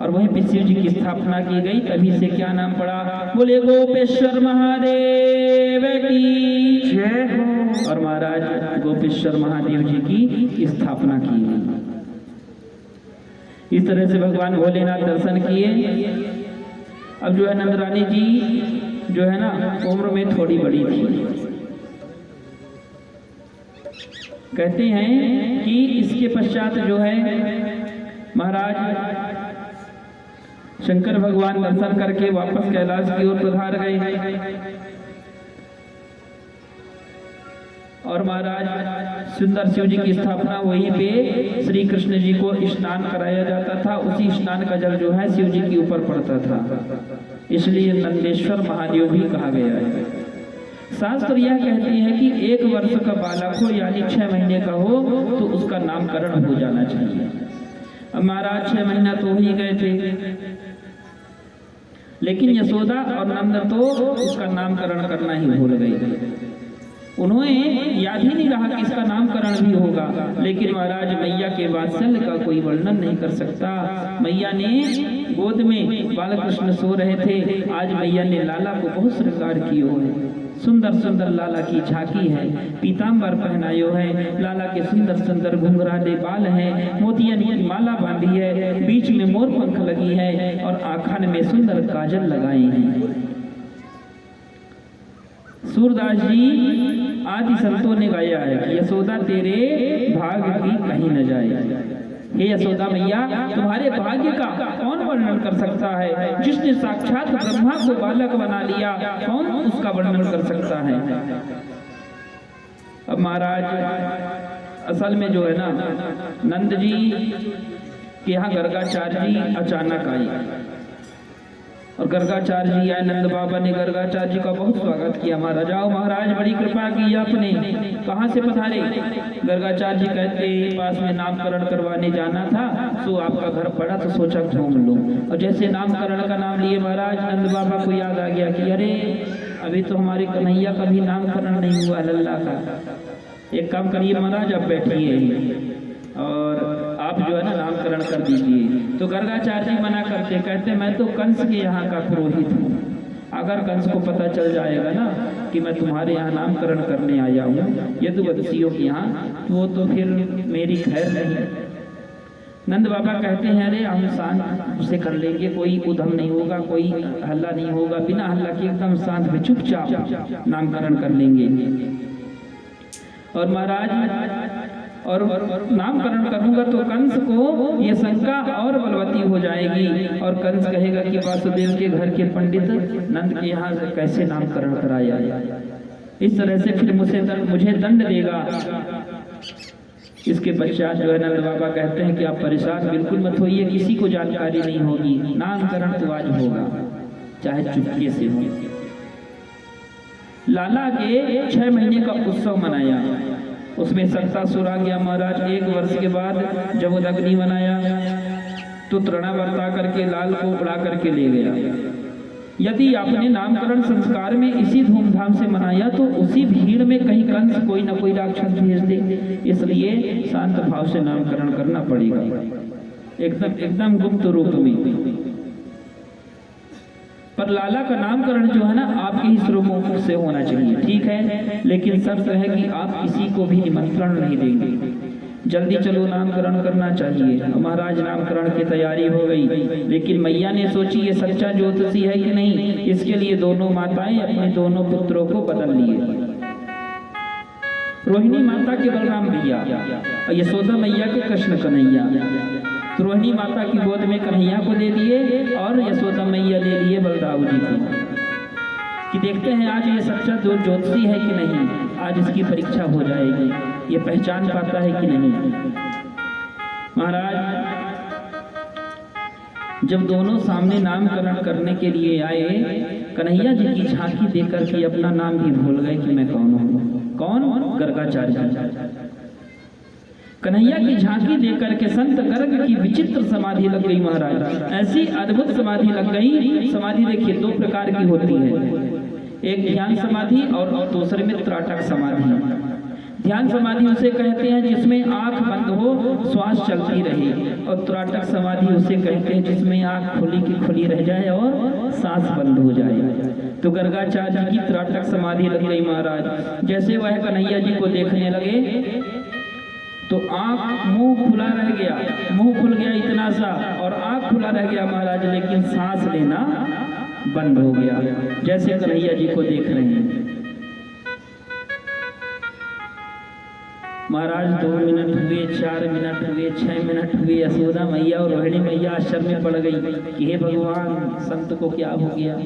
और वहीं पे शिव जी की स्थापना की गई। तभी से क्या नाम पड़ा, बोले गोपेश्वर महादेव की जय हो। और महाराज गोपेश्वर महादेव जी की स्थापना की गई। इस तरह से भगवान भोलेनाथ दर्शन किए। अब जो है नंदरानी जी जो है ना उम्र में थोड़ी बड़ी थी। कहते हैं कि इसके पश्चात जो है महाराज शंकर भगवान दर्शन करके वापस कैलाश की ओर पधार गए, और महाराज सुंदर शिव जी की स्थापना वहीं पे श्री कृष्ण जी को स्नान कराया जाता था। उसी स्नान का जल जो है शिव जी के ऊपर पड़ता था, इसलिए नंदेश्वर महादेव भी कहा गया है। शास्त्र यह कहते हैं कि 1 वर्ष का बालक हो यानी 6 महीने का हो तो उसका नामकरण हो जाना चाहिए। अब महाराज 6 महीना तो हो ही गए थे, लेकिन यशोदा और नंद तो उसका नामकरण करना ही भूल गए। उन्होंने याद ही नहीं रहा कि इसका नामकरण भी होगा। लेकिन महाराज मैया के वात्सल्य का कोई वर्णन नहीं कर सकता। मैया ने गोद में बालकृष्ण सो रहे थे, आज मैया ने लाला को बहुत श्रृंगार कियो है। सुंदर सुंदर लाला की झांकी है, पीताम्बर पहनायो है, लाला के सुंदर सुंदर घुंघराले बाल हैं, मोतियन की माला बांधी है, बीच में मोर पंख लगी है और आँखन में सुंदर काजल लगाए हैं। सूरदास जी आदि संतों ने गाया है कि यशोदा तेरे भाग्य की कहीं न जाए। हे यशोदा मैया, तुम्हारे भाग्य का कौन वर्णन कर सकता है? जिसने साक्षात ब्रह्मा को बालक बना लिया, कौन उसका वर्णन कर सकता है? अब महाराज असल में जो है ना, नंद जी के यहाँ गर्गाचार्य जी अचानक आए और गर्गाचार्य जी आए। नंद बाबा ने गर्गाचार्य जी का बहुत स्वागत किया। महाराज आओ महाराज, बड़ी कृपा की आपने, कहाँ से पधारे? गर्गाचार्य जी कहते पास में नामकरण करवाने जाना था, तो आपका घर पड़ा तो सोचा घूम लो। और जैसे नामकरण का नाम लिए महाराज, नंद बाबा को याद आ गया कि अरे अभी तो हमारे कन्हैया का भी नामकरण नहीं हुआ लल्ला का। एक काम करिए महाराज, आप बैठिए और आप जो है ना नामकरण कर दीजिए। तो गर्गाचार्य जी मना करते, कहते मैं तो कंस के यहाँ का पुरोहित हूँ, अगर कंस को पता चल जाएगा ना कि मैं तुम्हारे यहाँ नामकरण करने आया हूँ यदुवंशियों के यहाँ, वो तो फिर मेरी खैर नहीं। नंद बाबा कहते हैं अरे हम शांत से कर लेंगे, कोई उधम नहीं होगा, कोई हल्ला नहीं होगा, बिना हल्ला के एकदम शांत में चुपचाप नामकरण कर लेंगे। और महाराज और नामकरण करूंगा तो कंस को ये शंका और बलवती हो जाएगी और कंस कहेगा कि वासुदेव के घर के पंडित नंद के यहाँ कैसे नामकरण कराया। इस तरह से फिर मुझे दंड देगा। इसके पश्चात जो है नंद बाबा कहते हैं कि आप परेशान बिल्कुल मत होइए, किसी को जानकारी नहीं होगी, नामकरण तो आज होगा चाहे चुपके से हो। लाला के 6 महीने का उत्सव मनाया, उसमें सत्तासुर आ गया महाराज। 1 वर्ष के बाद जब वो अग्नि बनाया तो तृणा बरता करके लाल को उड़ा करके ले गया। यदि आपने नामकरण संस्कार में इसी धूमधाम से मनाया तो उसी भीड़ में कहीं कंस कोई ना कोई राक्षस भेज दे, इसलिए शांत भाव से नामकरण करना पड़ेगा, एकदम गुप्त रूप में। पर लाला का नामकरण जो है ना आपके ही श्रोमुख से होना चाहिए, ठीक है, लेकिन शर्त है कि आप किसी को भी निमंत्रण नहीं देंगे। जल्दी चलो नामकरण करना चाहिए। महाराज नामकरण की तैयारी हो गई, लेकिन मैया ने सोची ये सच्चा ज्योतिषी है कि नहीं, इसके लिए दोनों माताएं अपने दोनों पुत्रों को बदल लिए। रोहिणी माता के बलराम भैया और यशोदा मैया के कृष्ण कन्हैया। तो रोहिणी माता की गोद में कन्हैया को दे दिए और यशोदा मैया ले लिए बलदाऊ जी को, कि देखते हैं आज ये सच्चा ज्योतिषी है कि नहीं, आज इसकी परीक्षा हो जाएगी, ये पहचान पाता है कि नहीं। महाराज जब दोनों सामने नामकरण करने के लिए आए, कन्हैया जी की झांकी देकर के अपना नाम भी भूल गए कि मैं कौन हूँ। कौन? गर्गाचार्य जी। कन्हैया की झांकी देकर के संत गर्ग की विचित्र समाधि लग गई महाराज, ऐसी अद्भुत समाधि लग गई। समाधि देखिए 2 प्रकार की होती है, एक ध्यान समाधि और दूसरे में त्राटक समाधि। ध्यान समाधि उसे कहते हैं जिसमें आंख बंद हो श्वास चलती रहे, और त्राटक समाधि उसे कहते हैं जिसमें आंख खुली की खुली रह जाए और सांस बंद हो जाए। तो गर्गाचार्य जी की त्राटक समाधि लग गई महाराज। जैसे वह कन्हैया जी को देखने लगे तो मुंह खुला रह गया, मुंह खुल गया इतना सा और आंख खुला रह गया महाराज, लेकिन सांस लेना बंद हो गया, जैसे कन्हैया जी को देख रहे हैं। महाराज 2 मिनट हुए, 4 मिनट हुए, 6 मिनट हुए, यशोदा मैया और रोहिणी मैया आश्चर्य में पड़ गई कि हे भगवान, संत को क्या हो गया।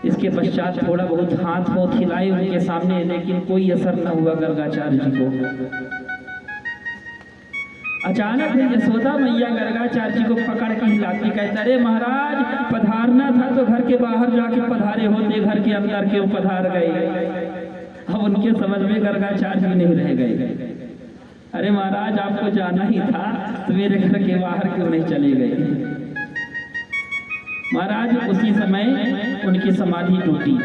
इसके पश्चात थोड़ा बहुत हाथ को खिलाए उनके सामने, लेकिन कोई असर न हुआ गर्गाचार्य जी को। अचानक यशोदा मैया गर्गाचार्य जी को पकड़ के हिलाती, कहते अरे महाराज पधारना था तो घर के बाहर जाके पधारे होते, घर के अंदर क्यों पधार गए। अब उनके समझ में गर्गाचार्य जी नहीं रह गए। अरे महाराज आपको जाना ही था तो मेरे घर के बाहर क्यों नहीं चले गए। महाराज उसी समय उनकी समाधि टूटी,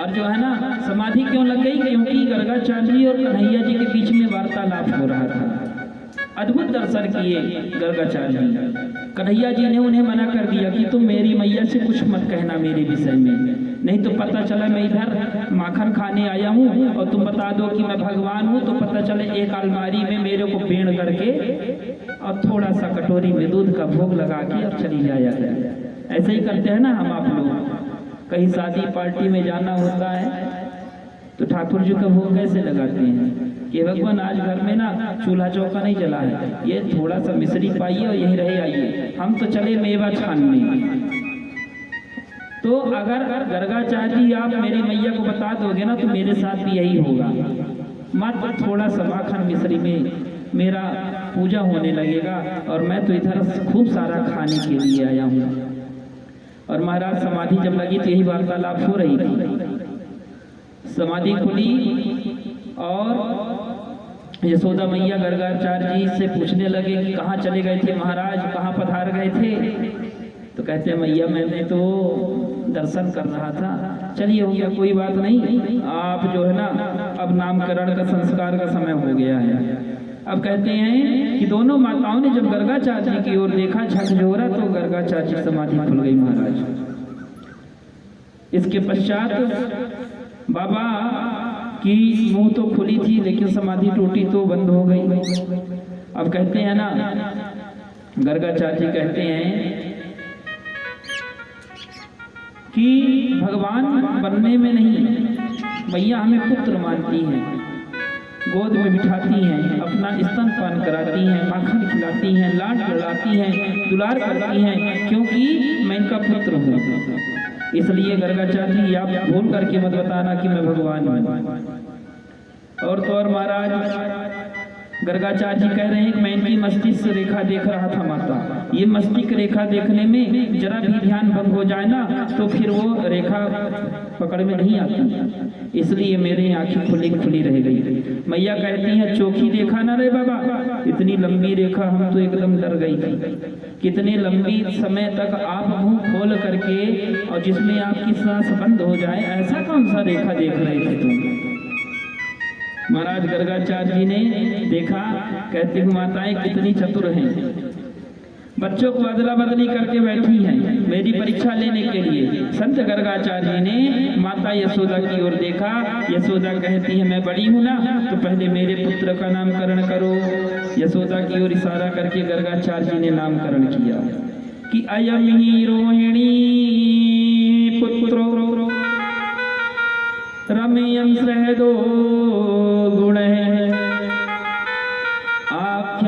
और जो है ना समाधि क्यों लग गई, क्योंकि गर्गाचार्य जी और कन्हैया जी के बीच में वार्तालाप हो रहा था। अद्भुत दर्शन किए गर्गाचार्य जी। कन्हैया जी ने उन्हें मना कर दिया कि तुम मेरी मैया से कुछ मत कहना मेरे विषय में, नहीं तो पता चला मैं इधर माखन खाने आया हूँ और तुम बता दो कि मैं भगवान हूँ, तो पता चले एक अलमारी में मेरे को पेड़ करके और थोड़ा सा कटोरी में दूध का भोग लगा के और चली जाया गया। ऐसे ही करते हैं ना हम आप लोग, कहीं शादी पार्टी में जाना होता है तो ठाकुर जी का भोग कैसे लगाते हैं कि भगवान आज घर में ना चूल्हा चौका नहीं जला है, ये थोड़ा सा मिश्री पाइए और यहीं रहे आइए, हम तो चले मेवा छानने। तो अगर गर्गाचार्य जी आप मेरी मैया को बता दोगे ना तो मेरे साथ भी यही होगा, मात्र थोड़ा सा माखन मिश्री में मेरा पूजा होने लगेगा और मैं तो इधर खूब सारा खाने के लिए आया हूँ। और महाराज समाधि जब लगी तो यही वार्तालाप हो रही थी। समाधि खुली और यशोदा मैया गर्गाचार्य जी से पूछने लगे कि कहाँ चले गए थे महाराज, कहाँ पधार गए थे। तो कहते हैं मैया मैंने तो दर्शन कर रहा था। चलिए हो गया, कोई बात नहीं, आप जो है ना अब नामकरण का संस्कार का समय हो गया है। अब कहते हैं कि दोनों माताओं ने जब गर्गाचार्य जी की ओर देखा झकझोरा तो गर्गाचार्य जी समाधि खुल गई महाराज। इसके पश्चात बाबा की मुंह तो खुली थी लेकिन समाधि टूटी तो बंद हो गई। अब कहते हैं ना गर्गाचार्य जी कहते हैं कि भगवान बनने में नहीं, मैया हमें पुत्र मानती हैं, गोद में बिठाती हैं, अपना स्तनपान कराती हैं, माखन खिलाती हैं, लाड लड़ाती हैं, दुलार करती हैं, क्योंकि मैं इनका पुत्र हूँ। इसलिए गर्गाचार्य जी आप भूल करके मत बताना कि मैं भगवान हूँ। और तो और महाराज गर्गाचार्य जी कह रहे हैं कि मैं इनकी मस्तिष्क रेखा देख रहा था माता, ये मस्तिष्क रेखा देखने में जरा भी ध्यान भंग हो जाए ना तो फिर वो रेखा पकड़ में नहीं आती, इसलिए मेरी आंखें खुली खुली रह गई। मैया कहती हैं चोखी देखा ना रे बाबा, इतनी लंबी रेखा हम तो एकदम डर गई थी। कितने लंबी समय तक आप मुंह खोल करके और जिसमें आपकी सांस बंद हो जाए ऐसा कौन सा रेखा देख रहे थे तुम। महाराज गर्गाचार्य जी ने देखा, कहते हैं माताएं कितनी चतुर हैं, बच्चों को अदला बदली करके बैठी हैं मेरी परीक्षा लेने के लिए। संत गर्गाचार्य जी ने माता यशोदा की ओर देखा, यशोदा कहती है मैं बड़ी हूं ना तो पहले मेरे पुत्र का नामकरण करो। यशोदा की ओर इशारा करके गर्गाचार्य जी ने नामकरण किया कि अयम ही रोहिणी पुत्रो रमेयं सहदो गुण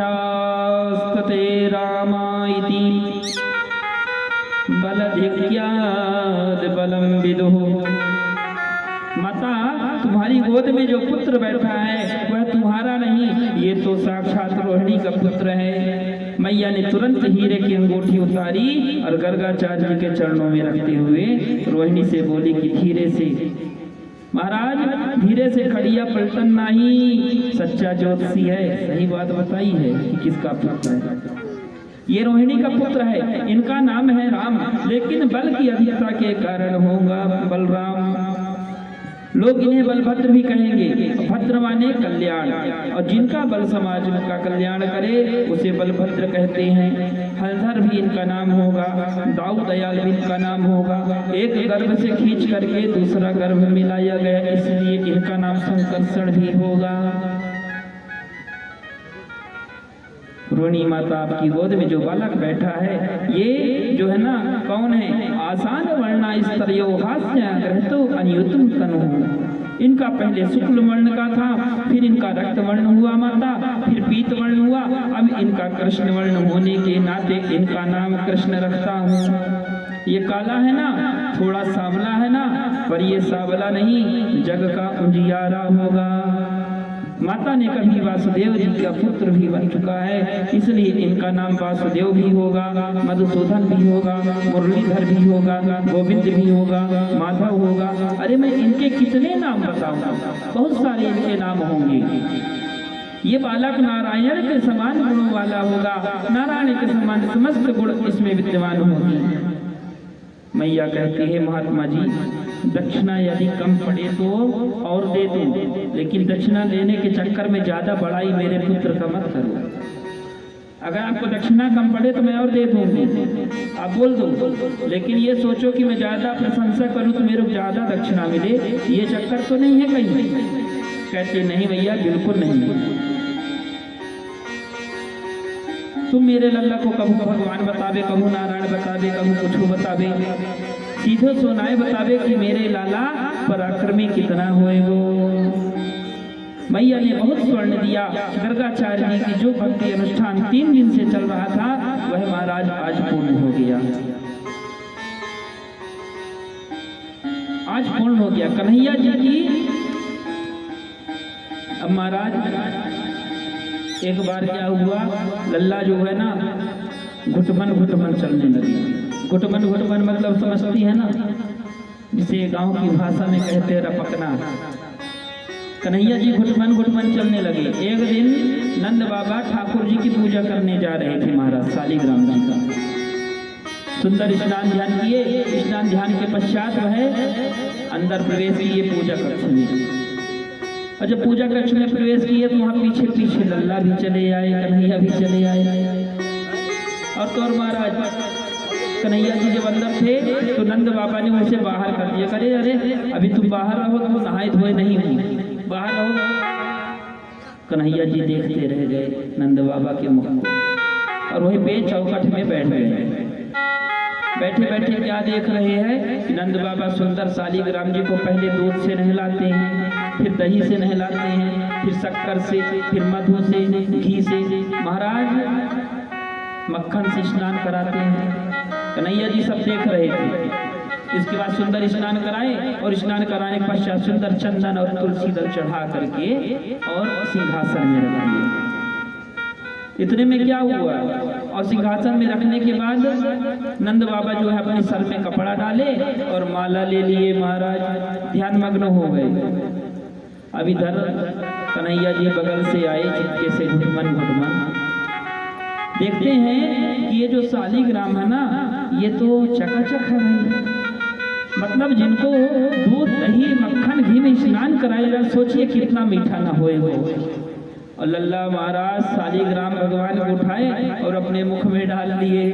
आख्यास्ते रामाइति बलधिक्याद बलम विदुः। माता तुम्हारी गोद में जो पुत्र बैठा है वह तुम्हारा नहीं, ये तो साक्षात रोहिणी का पुत्र है। मैया ने तुरंत हीरे की अंगूठी उतारी और गर्गाचार्य जी के चरणों में रखते हुए रोहिणी से बोली कि धीरे से महाराज धीरे से खड़िया पलटन नहीं, सच्चा ज्योतिषी है, सही बात बताई है कि किसका पुत्र है। ये रोहिणी का पुत्र है, इनका नाम है राम, लेकिन बल की अधिकता के कारण होगा बलराम। लोग इन्हें बलभद्र भी कहेंगे। भद्र माने कल्याण, और जिनका बल समाज का कल्याण करे उसे बलभद्र कहते हैं। हलधर भी इनका नाम होगा, दाऊ दयाल भी इनका नाम होगा। एक गर्भ से खींच करके दूसरा गर्भ में लाया गया, इसलिए इनका नाम संकर्षण भी होगा। रोहिणी माता आपकी गोद में जो बालक बैठा है ये जो है ना कौन है, आसान वर्णा स्तरयो हास्य ग्रहतो अनियुतम तनु। इनका पहले शुक्ल वर्ण का था, फिर इनका रक्त वर्ण हुआ माता, फिर पीत वर्ण हुआ, अब इनका कृष्ण वर्ण होने के नाते इनका नाम कृष्ण रखता हूँ। ये काला है ना, थोड़ा सांवला है ना, पर ये सांवला नहीं, जग का उजियारा होगा। माता ने कभी वासुदेव जी का पुत्र भी बन चुका है, इसलिए इनका नाम वासुदेव भी होगा, मधुसूदन भी होगा, मुरलीधर भी होगा, गोविंद भी होगा, माधव होगा। अरे मैं इनके कितने नाम बताऊंगा, बहुत सारे इनके नाम होंगे। ये बालक नारायण के समान गुणों वाला होगा, नारायण के समान समस्त गुण इसमें विद्यमान होगी। मैया कहती है महात्मा जी, दक्षिणा यदि कम पड़े तो और दे दूं, लेकिन दक्षिणा लेने के चक्कर में ज्यादा बड़ाई मेरे पुत्र का मत करो। अगर आपको दक्षिणा कम पड़े तो मैं और दे दूंगी, आप बोल दो, लेकिन ये सोचो कि मैं ज्यादा प्रशंसा करूं तो मेरे को ज्यादा दक्षिणा मिले, ये चक्कर तो नहीं है कहीं। कहते नहीं भैया, बिल्कुल नहीं। तुम मेरे लल्ला को कभू भगवान बतावे, कभू नारायण बतावे, कभू कुछ बतावे, सीधे सुनाए बतावे कि मेरे लाला पराक्रमी कितना होए वो। मैया ने बहुत स्वर्ण दिया। गर्गाचार्य जी की जो भक्ति अनुष्ठान 3 दिन से चल रहा था, वह महाराज आज पूर्ण हो गया। आज पूर्ण हो गया कन्हैया जी की। अब महाराज एक बार क्या हुआ, लल्ला जो है ना घुटमन घुटमन चलने लगी। घुटमन घुटमन मतलब समझती है ना, जिसे गांव की भाषा में कहते हैं रपकना। कन्हैया जी घुटमन घुटमन चलने लगे। एक दिन नंद बाबा ठाकुर जी की पूजा करने जा रहे थे महाराज, शालिग्राम जी का सुंदर स्नान ध्यान किए। स्नान ध्यान के पश्चात वह अंदर प्रवेश किए पूजा कक्ष में। और जब पूजा कक्ष में प्रवेश किए तो वहाँ पीछे पीछे लल्ला भी चले आए, कन्हैया भी चले आए। और तो और महाराज कन्हैया जी जब अंदर थे तो नंद बाबा ने उसे बाहर कर दिया। करे अरे अभी तुम बाहर रहो, तुम नहाए धोए नहीं हुई, बाहर रहो। कन्हैया जी देखते रह गए नंद बाबा के मुख को, और वही पेड़ चौखट में बैठ गए। बैठे बैठे क्या देख रहे हैं कि नंद बाबा सुंदर शालिग्राम जी को पहले दूध से नहलाते हैं, फिर दही से नहलाते हैं, फिर शक्कर से, फिर मधु से, घी से, महाराज मक्खन से स्नान कराते हैं। कन्हैया जी सब देख रहे थे। इसके बाद सुंदर स्नान कराए, और स्नान कराने के पश्चात सुंदर चंदन और तुलसी दल चढ़ा करके और सिंहासन में रख दिए। इतने में क्या हुआ, और सिंहासन में रखने के बाद नंद बाबा जो है अपने सर में कपड़ा डाले और माला ले लिए। महाराज ध्यान मग्न हो गए। अब इधर कन्हैया जी बगल से आए, चिपके से घुटमन घुटमन। देखते हैं कि ये जो शालिग्राम है ना, ये तो चकाचक है भाई। मतलब जिनको दूध दही मक्खन घी में स्नान कराएगा, सोचिए कितना मीठा ना होए वो। और लल्ला महाराज शालिग्राम भगवान को उठाए और अपने मुख में डाल लिए।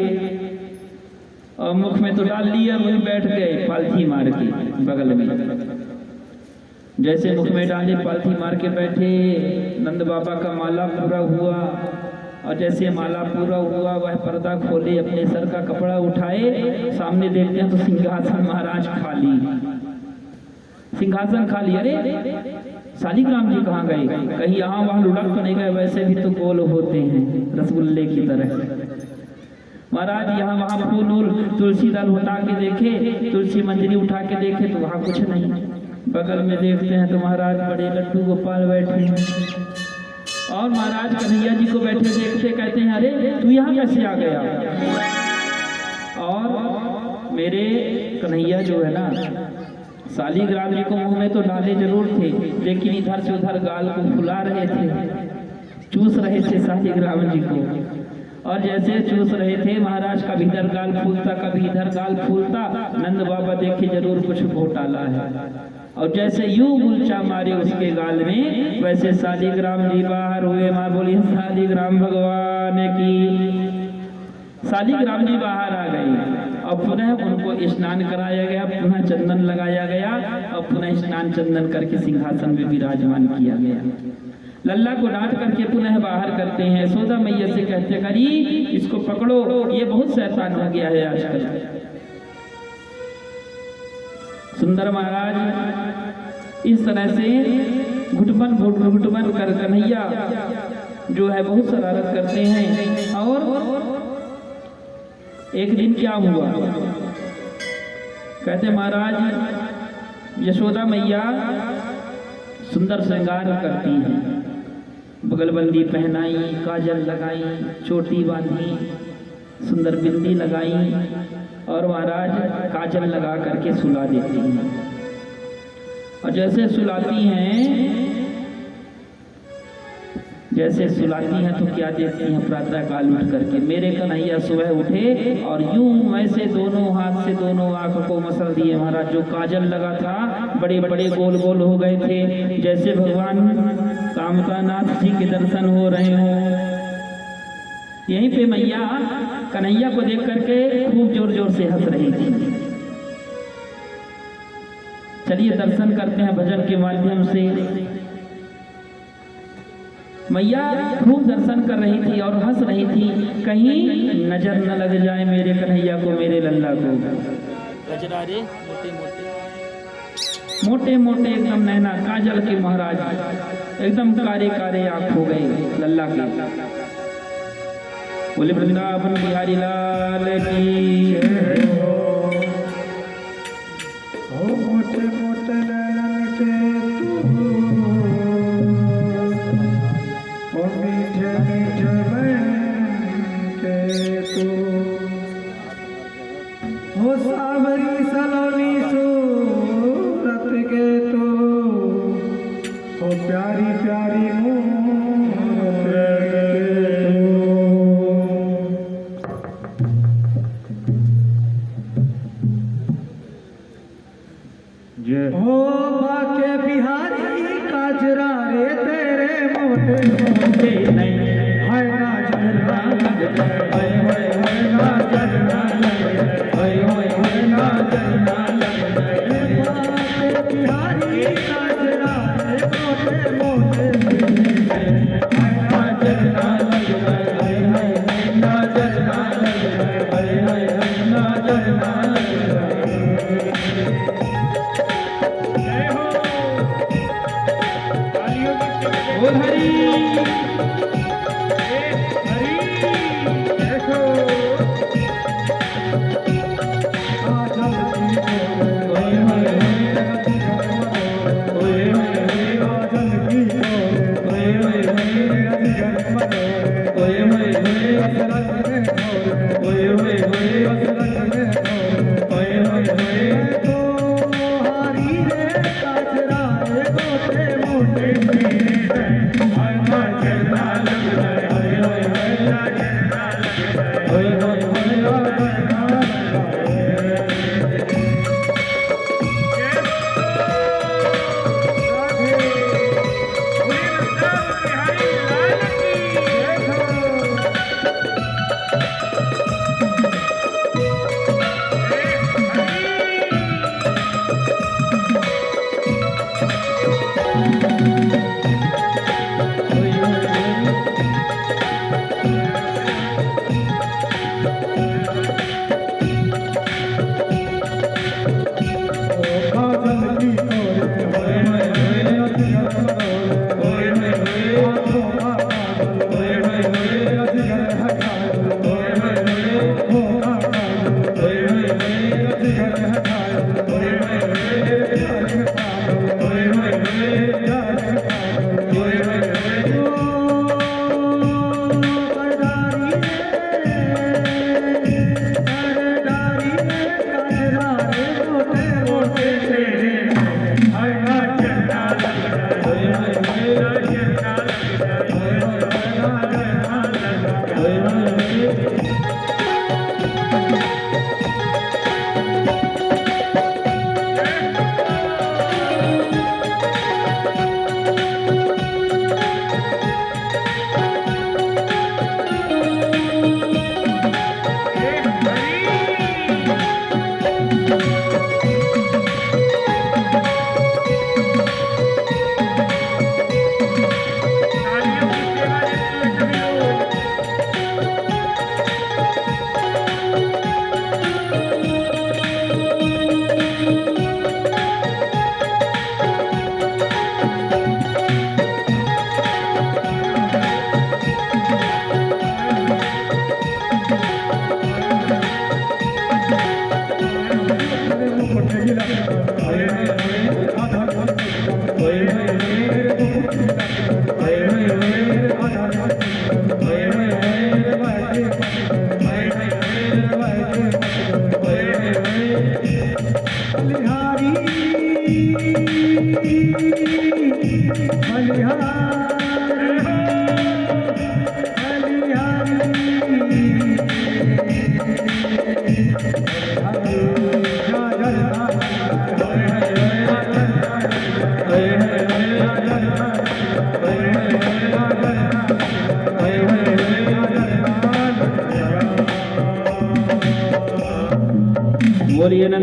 और मुख में तो डाल लिया, वहीं बैठ गए पालथी मार के बगल में। जैसे मुख में डाले पालथी मार के बैठे, नंद बाबा का माला पूरा हुआ। और जैसे माला पूरा हुआ, वह पर्दा खोले, अपने सर का कपड़ा उठाए, सामने देखते हैं तो सिंहासन महाराज खाली, सिंहासन खाली। अरे शालिग्राम जी कहाँ गए? कहीं यहाँ वहाँ लुढ़क तो नहीं गए? वैसे भी तो गोल होते हैं रसगुल्ले की तरह। महाराज यहाँ वहाँ फूल उल तुलसी दल उठा के देखे, तुलसी मंजरी उठा के देखे तो वहाँ कुछ नहीं। बगल में देखते हैं तो महाराज बड़े लड्डू गोपाल बैठे हैं। और महाराज कन्हैया जी को बैठे देखते कहते हैं, अरे तू यहाँ कैसे आ गया? और मेरे कन्हैया जो है ना, शालिग्राम जी को मुंह में तो डाले जरूर थे, लेकिन इधर से उधर गाल को फुला रहे थे, चूस रहे थे शालिग्राम जी को। और जैसे चूस रहे थे महाराज, कभी इधर गाल फूलता, कभी इधर गाल फूलता। नंद बाबा देखे जरूर कुछ घोटाला है। और जैसे यूं गुलचा मारे उसके गाल में, वैसे शालिग्राम जी बाहर हुए। मां बोली शालिग्राम भगवान की। शालिग्राम जी बाहर आ गए और पुनः उनको स्नान कराया गया, पुनः चंदन लगाया गया और पुनः स्नान चंदन करके सिंहासन में विराजमान किया गया। लल्ला को डांट करके पुनः बाहर करते हैं। यशोदा मैया से कहते, करी इसको पकड़ो, ये बहुत शैतान हो गया है आजकल। सुंदर महाराज इस तरह से घुटमन कर कन्हैया जो है बहुत शरारत करते हैं। और एक दिन क्या हुआ, कहते महाराज यशोदा मैया सुंदर श्रृंगार करती हैं, बगलबंदी पहनाई, काजल लगाई, चोटी बांधी, सुंदर बिंदी लगाई और महाराज काजल लगा करके सुला देती हैं। और जैसे सुलाती हैं तो क्या देती हैं, प्रातः काल उठ करके मेरे कन्हैया सुबह उठे और यूं ऐसे दोनों हाथ से दोनों आंख को मसल दिए महाराज। जो काजल लगा था बड़े बड़े गोल गोल हो गए थे, जैसे भगवान कामकानाथ जी के दर्शन हो रहे हों। यहीं पे मैया कन्हैया को देख करके खूब जोर जोर से हंस रही थी। चलिए दर्शन करते हैं भजन के माध्यम से। मैया खूब दर्शन कर रही थी और हंस रही थी, कहीं नजर न लग जाए मेरे कन्हैया को, मेरे लल्ला को। गजरारे मोटे मोटे एकदम नैना काजल के महाराज, एकदम कारे कारे आंख हो गए लल्ला के। बोले वृंदावन बिहारी लाल की जय हो। मोटे मोटे नैनन के तू, मीठे मीठे बैन के तू, हो सावरी सलोनी सूरत के तू, हो प्यारी प्यारी मूरत के तू। हो बाके बिहारी काजरा रे तेरे मोटे मोटे नहीं है ना जरना लग जाए, है ना जरना लग जाए, है ना जरना लग जाए। बाके बिहारी काजरा रे मोटे मोटे है ना जरना लग जाए, है ना जरना लग जाए, है ना जरना लग जाए। बोल हरी हरी देखो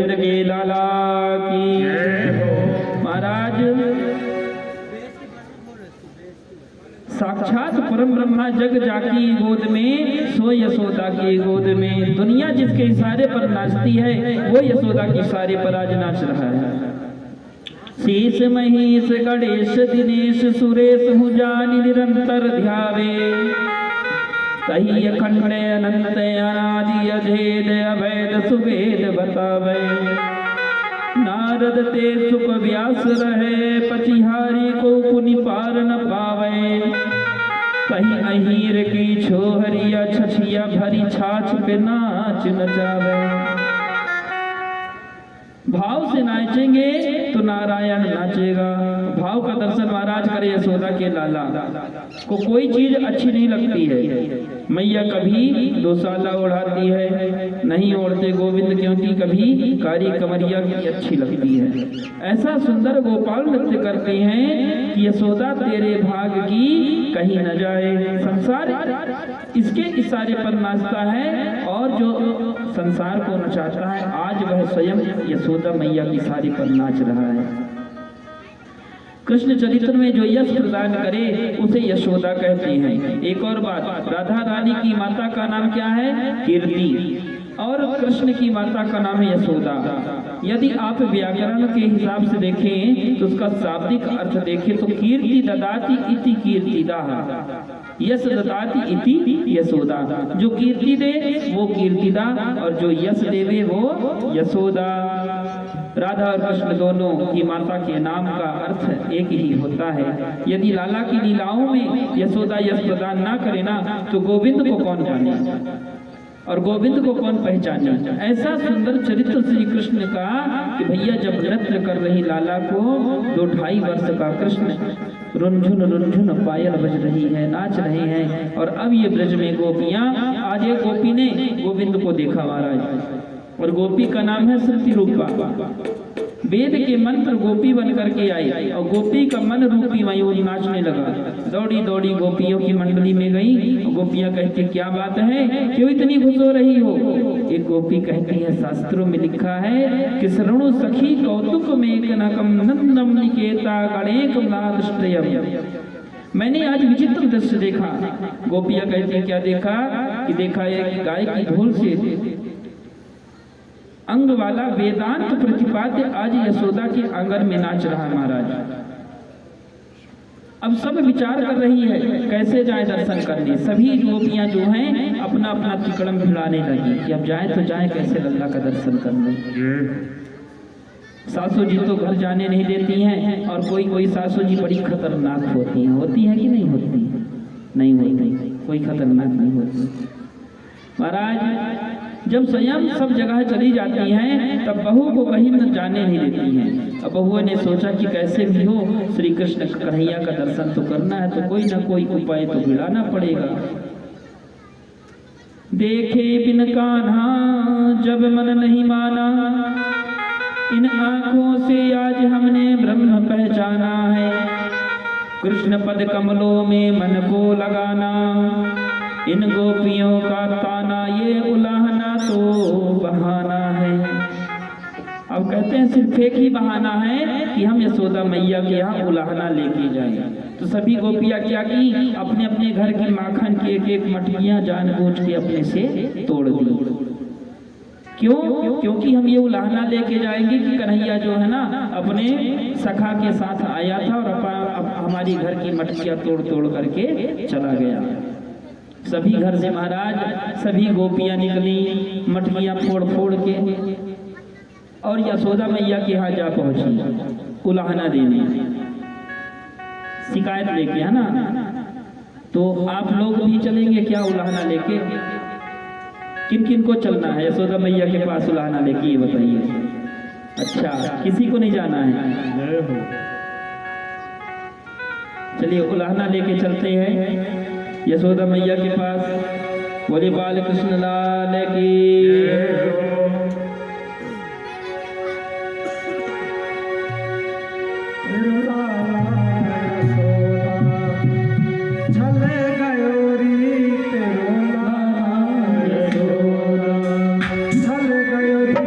गोविंद के लाला की। महाराज साक्षात परम ब्रह्मा जग जाकी गोद में, सो यशोदा की गोद में। दुनिया जिसके इशारे पर नाचती है वो यशोदा के इशारे पर आज नाच रहा है। शीश महीश गणेश दिनेश सुरेश हूँ जानी निरंतर ध्यावे, तही अखंड अनंत अनादि अभेद अभेद सुवेद बतावे। नारद ते सुख व्यास रहे, पचिहारी को पुनि पार न पावे। कहीं अहीर की छोहरिया छछिया भरी छाछ पे नाच नचावे। भाव से नाचेंगे तो नारायण नाचेगा। भाव का दर्शन महाराज करे यशोदा के लाला को कोई चीज अच्छी नहीं लगती है। मैया कभी दोसाला ओढ़ाती है, नहीं ओढ़ते गोविंद क्योंकि कभी कारी कमरिया की अच्छी लगती है। ऐसा सुंदर गोपाल नृत्य करते हैं कि यशोदा तेरे भाग की कहीं न जाए। संसार इसके इशारे पर नाचता है और जो संसार को नचाता है आज वह स्वयं यशोदा मैया की सारी पर नाच रहा है। कृष्ण चरित्र में जो यश प्रदान करे उसे यशोदा कहते हैं। एक और बात, राधा रानी की माता का नाम क्या है? कीर्ति, और कृष्ण की माता का नाम है यशोदा। यदि आप व्याकरण के हिसाब से देखें तो उसका शाब्दिक अर्थ देखें तो कीर्ति ददाति इति कीर्तिदा, यश ददाति इति यशोदा। जो कीर्ति दे वो कीर्तिदा और जो यश देवे वो यशोदा। राधा और कृष्ण दोनों की माता के नाम का अर्थ एक ही होता है। यदि लाला की लीलाओं में यशोदा यश प्रदान ना करे ना तो गोविंद को कौन जाने और गोविंद को कौन पहचाने। ऐसा सुंदर चरित्र श्री कृष्ण का कि भैया जब नृत्य कर रही लाला को 2-2.5 वर्ष का कृष्ण रुनझुन रुनझुन पायल बज रही है, नाच रहे हैं। और अब ये ब्रज में गोपियां, आज एक गोपी ने गोविंद को देखा महाराज, और गोपी का नाम है श्रुति रूपा। वेद के मंत्र गोपी बन करके आई और गोपी का मन रूपी मयूर नाचने लगा। दौड़ी दौड़ी गोपियों की मंडली में गई और गोपियां कहती क्या बात है, क्यों इतनी खुश हो रही हो? एक गोपी कहती है शास्त्रों में लिखा है कि शरणु सखी कौतुक में कनकम नंदम निकेता गणेकम नादृष्टयम। मैंने आज विचित्र दृश्य देखा। गोपियां कहती क्या देखा? कि देखा है कि गाय की ढोल से अंग वाला वेदांत प्रतिपाद्य आज यशोदा के आंगन में नाच रहा है महाराज। अब सब विचार कर रही है कैसे जाए दर्शन करने। सभी गोपियां जो हैं अपना अपना तिकड़म भिड़ाने लगी कि अब जाए तो जाए कैसे लल्ला का दर्शन करने। सासू जी तो घर जाने नहीं देती हैं और कोई कोई सासू जी बड़ी खतरनाक होती हैं। होती है कि नहीं होती? नहीं होती, कोई खतरनाक नहीं होती महाराज। जब स्वयं सब जगह चली जाती हैं तब बहू को कहीं न जाने नहीं देती हैं। अब बहुओं ने सोचा कि कैसे भी हो श्री कृष्ण कन्हैया का दर्शन तो करना है, तो कोई ना कोई उपाय तो भिड़ाना पड़ेगा। देखे बिन कान्हा जब मन नहीं माना, इन आंखों से आज हमने ब्रह्म पहचाना है। कृष्ण पद कमलों में मन को लगाना, इन गोपियों का ताना ये उलाहना तो बहाना है। अब कहते हैं सिर्फ एक ही बहाना है कि हम यशोदा मैया के यहाँ उलाहना लेके जाएं। तो सभी गोपियां क्या की, अपने अपने घर की माखन की एक एक मटकियां जानबूझ के अपने से तोड़ दी। क्यों? क्योंकि हम ये उलाहना लेके जाएंगे कि कन्हैया जो है ना अपने सखा के साथ आया था और अब हमारी घर की मटकियां तोड़ तोड़ करके चला गया। सभी घर से महाराज सभी गोपियां निकली मटकियां फोड़ फोड़ के और यशोदा मैया के यहाँ जा पहुंची उलाहना देने, शिकायत लेके, है ना। तो आप लोग भी चलेंगे क्या उलाहना लेके? किन किन को चलना है यशोदा मैया के पास उलाहना लेके, ये बताइए। अच्छा, किसी को नहीं जाना है? चलिए उलाहना लेके चलते हैं यशोदा मैया के पास। बोले बाल कृष्ण लाल की। छल गयो री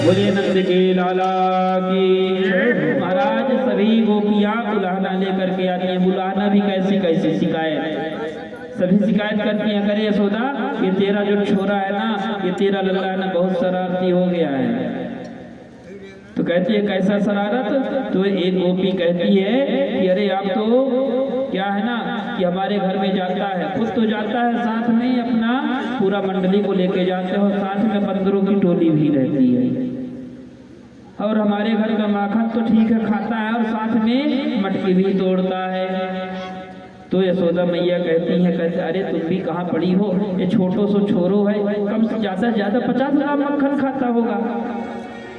बोलिए नंद जी लाला की। महाराज सभी गोपियां उलाहना लेकर के आती हैं। बुलाना भी कैसी कैसी शिकायत, सभी शिकायत करती हैं, करे यशोदा ये तेरा जो छोरा है ना, ये तेरा लल्ला है ना, बहुत शरारती हो गया है। तो कहती है कैसा शरारत? तो एक गोपी कहती है कि अरे आप तो क्या है ना कि हमारे घर में जाता है, खुद तो जाता है, साथ में ही अपना पूरा मंडली को लेके जाते हो, साथ में बंदरों की टोली भी रहती है, और हमारे घर का माखन तो ठीक है खाता है, और साथ में मटकी भी तोड़ता है। तो यशोदा मैया कहती है, कहते अरे तुम भी कहाँ पड़ी हो, ये छोटो सो छोरो है, कम से ज़्यादा से ज़्यादा 50 ग्राम मक्खन खाता होगा।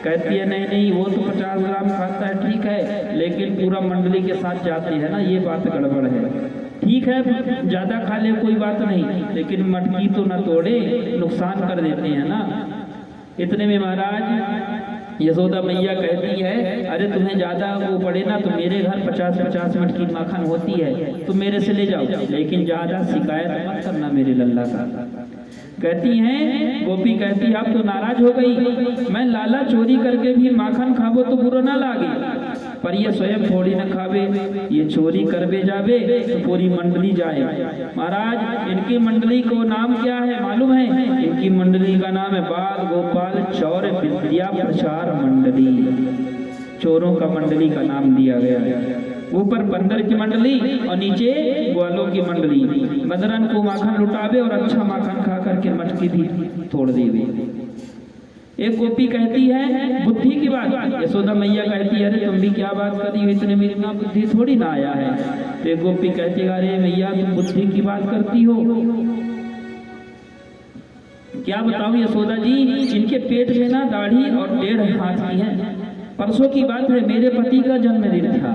कहती है नहीं नहीं, वो तो 50 ग्राम खाता है ठीक है, लेकिन पूरा मंडली के साथ जाते हैं ना, ये बात गड़बड़ है। ठीक है ज़्यादा खा ले कोई बात नहीं, लेकिन मटकी तो ना तोड़े, नुकसान कर देते हैं ना। इतने में महाराज यशोदा मैया कहती है अरे तुम्हें ज़्यादा वो पड़े ना तो मेरे घर 50-50 मटकी माखन होती है, तुम मेरे से ले जाओ, लेकिन ज़्यादा शिकायत मत करना मेरे लल्ला का। कहती हैं गोपी कहती आप तो नाराज हो गई, मैं लाला चोरी करके भी माखन खाबो तो बुरा ना लागे, पर ये स्वयं थोड़ी न खावे, ये चोरी करबे जावे तो पूरी मंडली जाए। महाराज इनकी मंडली को नाम क्या है मालूम है? इनकी मंडली का नाम है बाल गोपाल चौर विद्या प्रचार मंडली। चोरों का मंडली का नाम दिया गया है। ऊपर बंदर की मंडली और नीचे ग्वालों की मंडली। बंदरन को माखन लुटावे और अच्छा माखन खा करके मटकी भी तोड़ देवे। एक गोपी कहती है बुद्धि की बात, यशोदा मैया कहती है अरे तुम भी क्या बात कर रही हो, इतने मेरे में बुद्धि थोड़ी ना आया है। तो एक गोपी कहती है अरे मैया तुम बुद्धि की बात करती हो, क्या बताऊं यशोदा जी, इनके पेट में ना दाढ़ी और 1.5 हाथ की है। परसों की बात है, मेरे पति का जन्मदिन था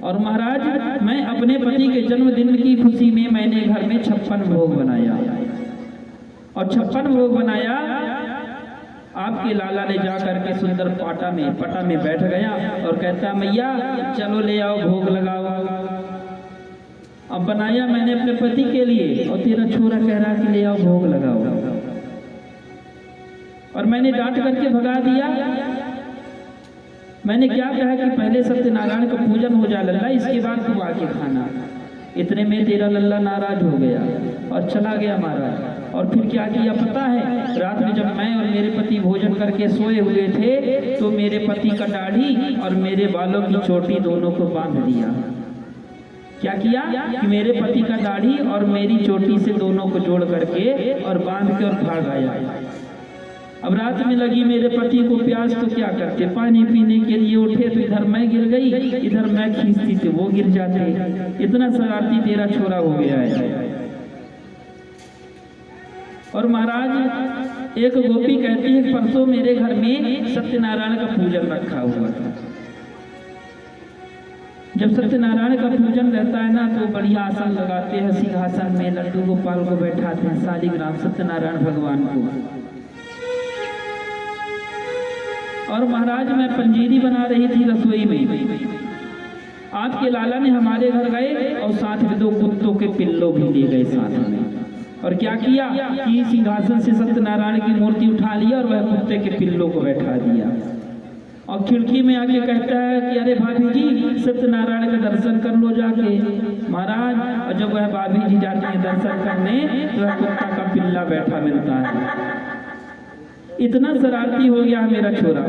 और महाराज मैं अपने पति के जन्मदिन की खुशी में मैंने घर में 56 भोग बनाया और 56 भोग बनाया। आपके लाला ने जा करके सुंदर पटा में बैठ गया और कहता मैया चलो ले आओ भोग लगाओ। अब बनाया मैंने अपने पति के लिए और तेरा छोरा कह रहा कि ले आओ भोग लगाओ, और मैंने डांट करके भगा दिया। मैंने क्या कहा कि पहले सत्यनारायण का पूजन हो जा लल्ला, इसके बाद तू आके खाना। इतने में तेरा लल्ला नाराज हो गया और चला गया महाराज। और फिर क्या किया पता है? रात में जब मैं और मेरे पति भोजन करके सोए हुए थे तो मेरे पति का दाढ़ी और मेरे बालों की चोटी दोनों को बांध दिया। क्या किया कि मेरे पति का दाढ़ी और मेरी चोटी से दोनों को जोड़ करके और बांध के और भाग आया। अब रात में लगी मेरे पति को प्यास, तो क्या करते, पानी पीने के लिए उठे तो इधर मैं गिर गई, इधर मैं खींचती थी वो गिर जाते। इतना शरारती तेरा छोरा हो गया है। और महाराज एक गोपी कहती है परसों मेरे घर में सत्यनारायण का पूजन रखा हुआ था। जब सत्यनारायण का पूजन रहता है ना तो बढ़िया आसन लगाते हैं, सिंहासन में लड्डू गोपाल को बैठाते हैं, शालिग्राम सत्यनारायण भगवान को। और महाराज मैं पंजीरी बना रही थी रसोई में, आपके लाला ने हमारे घर गए और साथ में 2 कुत्तों के पिल्लों भी ले गए साथ में। और क्या किया कि सिंहासन से सत्यनारायण की मूर्ति उठा लिया और वह कुत्ते के पिल्लों को बैठा दिया। और खिड़की में आके कहता है कि अरे भाभी जी सत्यनारायण का दर्शन कर लो जाके। महाराज और जब वह भाभी जी जाते हैं दर्शन करने तो वह कुत्ता का पिल्ला बैठा मिलता है। इतना शरारती हो गया मेरा छोरा।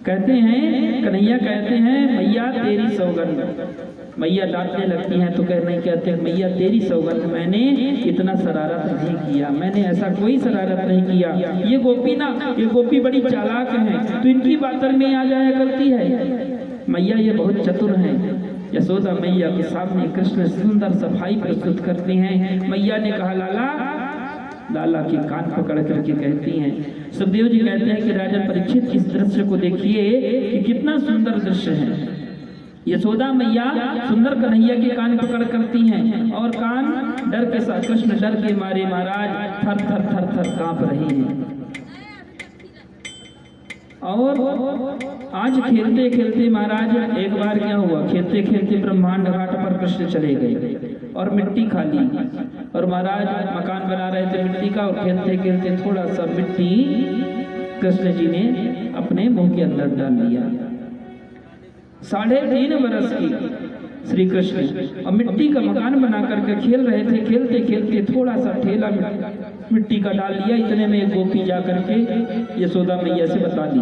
कहते हैं कन्हैया कहते हैं मैया तेरी सौगंध। मैया डांटने लगती हैं तो कहते हैं मैया तेरी सौगंध, मैंने इतना शरारत नहीं किया, मैंने ऐसा कोई शरारत नहीं किया। ये गोपी बड़ी चालाक है तो इनकी बातों में आ जाया करती है। मैया ये बहुत चतुर है। यशोदा मैया के सामने कृष्ण सुंदर सफाई प्रस्तुत करते हैं। मैया ने कहा लाला के कान पकड़ करके कहती हैं, सुखदेव जी कहते हैं कि राजा परीक्षित इस दृश्य को देखिए कि कितना सुंदर दृश्य है। यशोदा मैया सुंदर कन्हैया के कान पकड़ करती हैं और कान डर के साथ कृष्ण डर के मारे महाराज थर थर थर थर कांप रहे हैं। और आज खेलते खेलते महाराज एक बार क्या हुआ, खेलते खेलते ब्रह्मांड घाट पर कृष्ण चले गए और मिट्टी खा ली। और महाराज मकान बना रहे थे मिट्टी का और खेलते खेलते थोड़ा सा मिट्टी कृष्ण जी ने अपने मुंह के अंदर डाल लिया। 3.5 बरस की श्री कृष्ण और मिट्टी का मकान बना करके खेल रहे थे। खेलते खेलते थोड़ा सा ठेला मिट्टी का डाल लिया। इतने में एक गोपी जा करके यशोदा मैया से बता दी।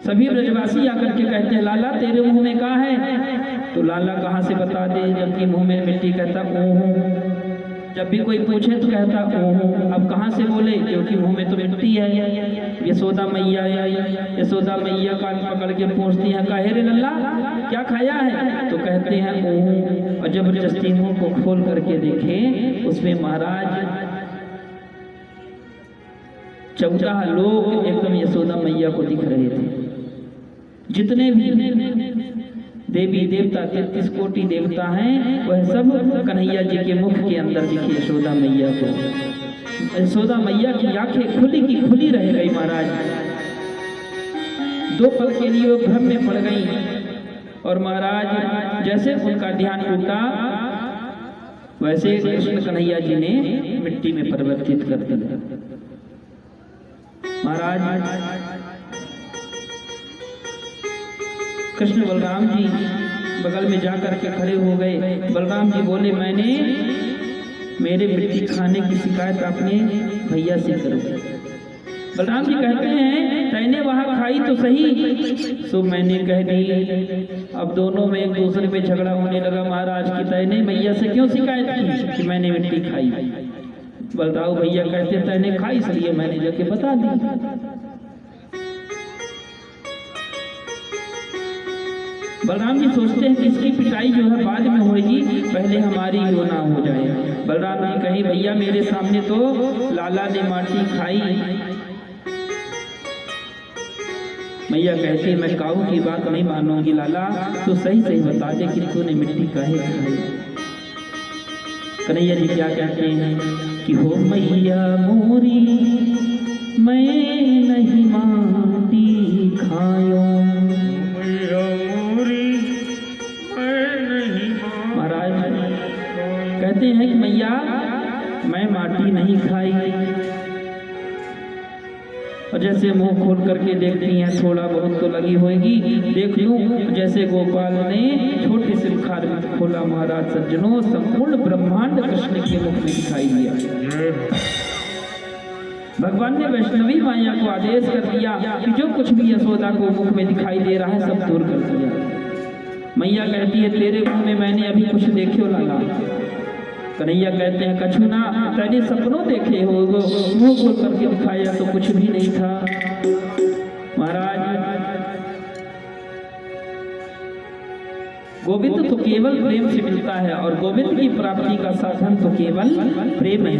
सभी ब्रजवासी आकर के कहते हैं लाला तेरे मुंह में कहाँ है? तो लाला कहाँ से बता दे, जबकि मुंह में मिट्टी कहता हूँ। जब भी कोई पूछे तो कहता ओह। अब कहाँ से बोले, क्योंकि मुंह में तो मिट्टी है। यशोदा मैया यशोदा मैया कान पकड़ के पूछती हैं, काहे रे लल्ला क्या खाया है? तो कहते हैं ओह। और जबरदस्ती मुंह को खोल करके देखे, उसमें महाराज 14 लोग एकदम यशोदा मैया को दिख रहे थे। जितने भी देवी देवता 33 कोटि देवता हैं, वह सब कन्हैया जी के मुख के अंदर दिखे यशोदा मैया को। यशोदा मैया की आंखें खुली की खुली रह गई महाराज। 2 पल के लिए वो भ्रम में पड़ गई और महाराज जैसे उनका ध्यान टूटा, वैसे कृष्ण कन्हैया जी ने मिट्टी में परिवर्तित कर दिया। महाराज कृष्ण बलराम जी बगल में जाकर के खड़े हो गए। बलराम जी बोले, मैंने मेरे मिट्टी खाने की शिकायत अपने भैया से करो। बलराम जी कहते हैं, तैने वहां खाई तो सही, सो मैंने कह दी। अब दोनों में एक दूसरे पे झगड़ा होने लगा महाराज की तैने भैया से क्यों शिकायत की कि मैंने मिट्टी खाई। बलराव भैया कहते, तैने खाई इसलिए मैंने जाके बता दी। बलराम जी सोचते हैं कि इसकी पिटाई जो है बाद में होगी, पहले हमारी क्यों ना हो जाए। बलराम जी कहे, भैया मेरे सामने तो लाला ने माटी खाई। मैया कहती, मैं काऊ की बात नहीं मानूंगी लाला, तो सही सही बता दे कि तूने मिट्टी काहे खाई। कन्हैया जी क्या कहते हैं कि हो मैया मोरी मैं नहीं माटी खायो। कहते हैं कि मैया मैं माटी नहीं खाई। और जैसे मुंह खोल करके देखती हैं, थोड़ा बहुत तो लगी होगी, देख लूं। जैसे गोपाल ने छोटे से बुखार में खोला महाराज सज्जनों, संपूर्ण ब्रह्मांड कृष्ण के मुख में दिखाई दिया। भगवान ने वैष्णवी माया को आदेश कर दिया कि जो कुछ भी यशोदा को मुख में दिखाई दे रहा है सब दूर कर दिया। मैया कहती है, तेरे मुंह में मैंने अभी कुछ देखे हो लाला। कन्हैया कहते हैं, कछु ना, तेरे सपनों देखे हो, मुंह खोल करके दिखाया तो कुछ भी नहीं था। महाराज गोविंद तो केवल प्रेम से मिलता है और गोविंद की प्राप्ति का साधन तो केवल प्रेम है।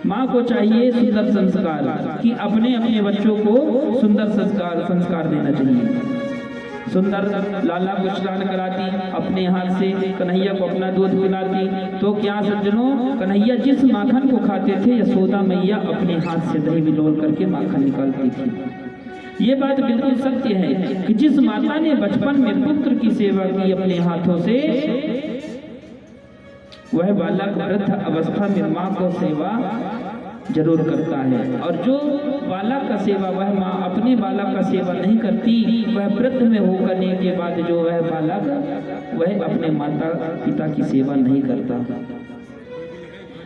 माँ को चाहिए सुंदर संस्कार कि अपने अपने बच्चों को सुंदर संस्कार देना चाहिए। सुंदर लाला को स्नान कराती, अपने हाथ से कन्हैया को अपना दूध पिलाती। तो क्या सज्जनों, कन्हैया जिस माखन को खाते थे, यशोदा मैया अपने हाथ से दही बिलोल करके माखन निकालती थी। ये बात बिल्कुल सत्य है कि जिस माता ने बचपन में पुत्र की सेवा की अपने हाथों से, वह बालक वृद्ध अवस्था में माँ को सेवा जरूर करता है। और जो बालक का सेवा वह माँ अपने बालक का सेवा नहीं करती, वह वृद्ध में होने के बाद जो वह बालक वह अपने माता पिता की सेवा नहीं करता।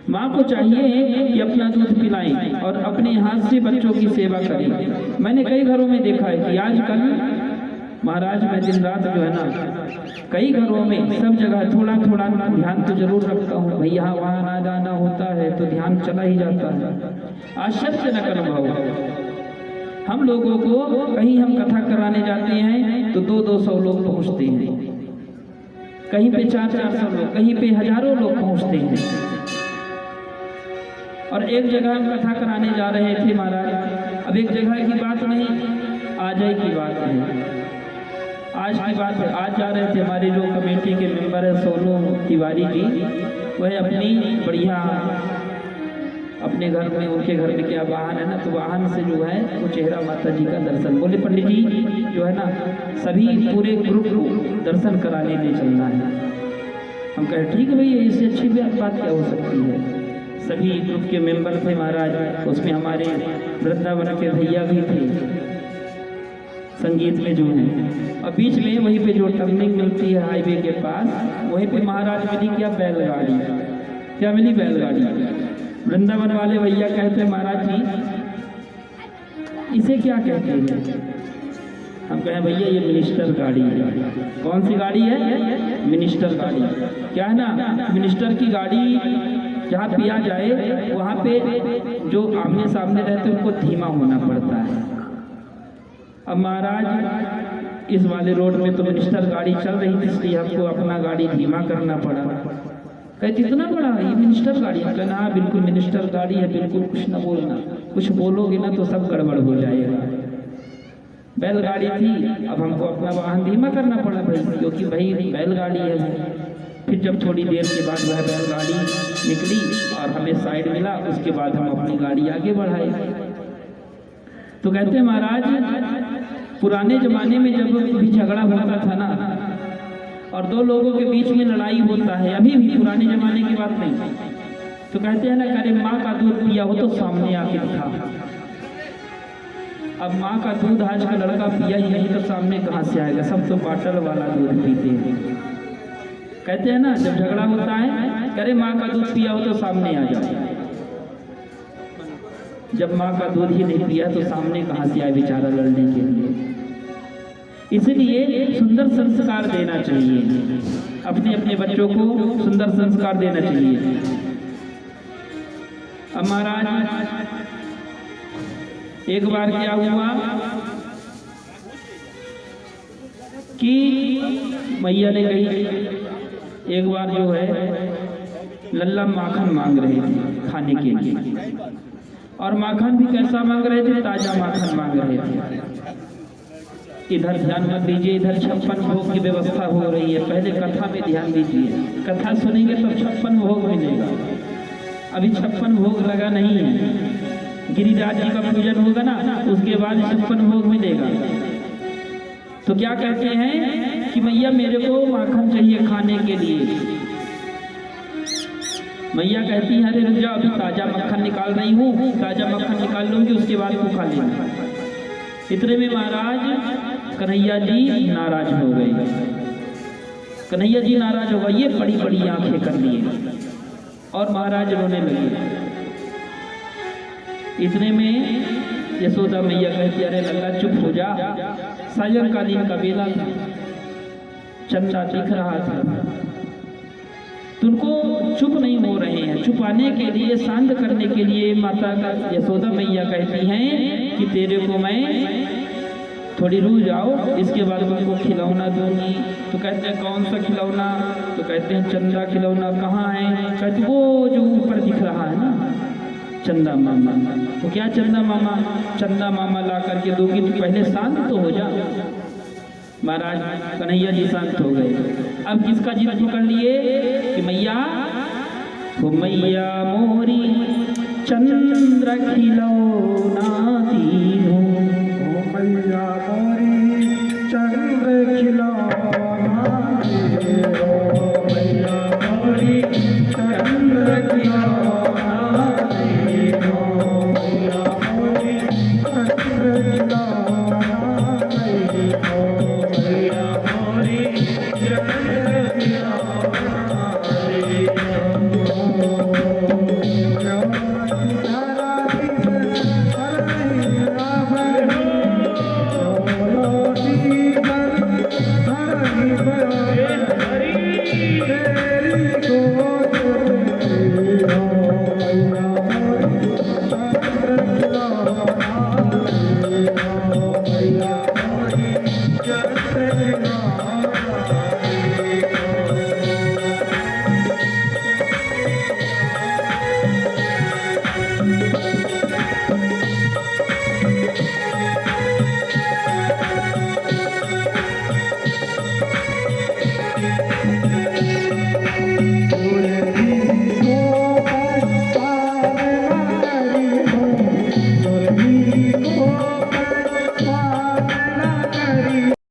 माँ को चाहिए कि अपना दूध पिलाएं और अपने हाथ से बच्चों की सेवा करें। मैंने कई घरों में देखा है कि आजकल महाराज मैं दिन रात जो है ना, कई घरों में सब जगह थोड़ा थोड़ा ध्यान तो जरूर रखता हूँ। भैया वहाँ ना जाना होता है तो ध्यान चला ही जाता है। आश्चर्यजनक अनुभव हम लोगों को, कहीं हम कथा कराने जाते हैं तो 200-200 लोग पहुँचते हैं, कहीं पे 400-400 लोग, कहीं पे हजारों लोग पहुँचते हैं। और एक जगह हम कथा कराने जा रहे थे महाराज। अब एक जगह की बात नहीं, आज की बात है। आज की बात है, आज जा रहे थे, हमारे जो कमेटी के मेंबर है सोनू तिवारी जी, वह अपनी बढ़िया अपने घर में, उनके घर में क्या वाहन है ना, तो वाहन से जो है वो चेहरा माता जी का दर्शन, बोले पंडित जी जो है ना सभी पूरे ग्रुप दर्शन कराने ले चलना है। हम कहे ठीक है भैया, इससे अच्छी बात क्या हो सकती है। सभी ग्रुप के मेंबर थे महाराज, उसमें हमारे वृंदावन के भैया भी थे संगीत में जो है। और बीच में वहीं पे जो टर्निंग मिलती है हाईवे के पास, वहीं पे महाराज मिली क्या बैलगाड़ी, क्या मिली बैलगाड़ी। वृंदावन वाले भैया कहते हैं महाराज जी इसे क्या कहते हैं। हम कहें भैया ये मिनिस्टर गाड़ी है। कौन सी गाड़ी है? मिनिस्टर गाड़ी। क्या है ना, मिनिस्टर की गाड़ी जहाँ पिया जाए वहाँ पे जो आमने सामने रहते उनको धीमा होना पड़ता है। अब महाराज इस वाले रोड में तो मिनिस्टर गाड़ी चल रही थी, इसलिए हमको अपना गाड़ी धीमा करना पड़ा। कहते इतना बड़ा ये मिनिस्टर गाड़ी? हम कहना हाँ बिल्कुल मिनिस्टर गाड़ी है, बिल्कुल कुछ ना बोलना, कुछ बोलोगे ना तो सब गड़बड़ हो जाएगा। बैलगाड़ी थी, अब हमको अपना वाहन धीमा करना पड़ा भाई, क्योंकि भाई बैलगाड़ी है। फिर जब थोड़ी देर के बाद वह बैलगाड़ी निकली और हमें साइड मिला, उसके बाद हम अपनी गाड़ी आगे बढ़ाए। तो कहते हैं महाराज पुराने जमाने में जब भी झगड़ा होता था ना और दो लोगों के बीच में लड़ाई होता है, अभी भी पुराने जमाने की बात नहीं, तो कहते हैं ना करे माँ का दूध पिया हो तो सामने आके दिखा। अब माँ का दूध आज का लड़का पिया ही नहीं तो सामने कहाँ से आएगा? सब तो बॉटल वाला दूध पीते हैं। कहते हैं ना जब झगड़ा होता है करे माँ का दूध पिया हो तो सामने आ जाओ। जब माँ का दूध ही नहीं पिया तो सामने कहाँ से आए बेचारा लड़ने के लिए? इसलिए सुंदर संस्कार देना चाहिए, अपने अपने बच्चों को सुंदर संस्कार देना चाहिए। अब महाराज एक बार क्या हुआ कि मैया ने कही, एक बार जो है लल्ला माखन मांग रहे थे खाने के लिए, और माखन भी कैसा मांग रहे थे? ताजा माखन मांग रहे थे। इधर ध्यान मत दीजिए, इधर 56 भोग की व्यवस्था हो रही है। पहले कथा में ध्यान दीजिए, कथा सुनेंगे तो 56 भोग मिलेगा। अभी 56 भोग लगा नहीं है, गिरिराज जी का पूजन होगा ना उसके बाद 56 भोग मिलेगा। तो क्या कहते हैं कि मैया मेरे को माखन चाहिए खाने के लिए। मैया कहती है अरे रुक जाओ, अभी ताजा मक्खन निकाल रही हूँ, ताजा मक्खन निकाल लूंगी उसके बाद तू खा लेना। इतने में महाराज कन्हैया जी नाराज हो गए। कन्हैया जी नाराज हो गए, ये बड़ी बड़ी आंखें कर लिए और महाराज रोने लगे। इतने में यशोदा मैया कहती अरे लल्ला चुप हो जा, सायंकालीन का बेला था, चंदा दिख रहा था, तुमको चुप नहीं हो रहे हैं। छुपाने के लिए, शांत करने के लिए माता का यशोदा मैया कहती हैं कि तेरे को मैं थोड़ी रुक जाओ, इसके बाद तुमको खिलौना दूंगी। तो कहते हैं कौन सा खिलौना? तो कहते हैं चंदा खिलौना। कहाँ है? कहते वो जो ऊपर दिख रहा है ना, चंदा मामा। तो क्या चंदा मामा? चंदा मामा ला करके दोगी, तो पहले शांत तो हो जा। महाराज कन्हैया जी शांत हो गए। अब किसका जिद पकड़ लिए कि मैया हो मैया मोरी चंद्र खिलौना दी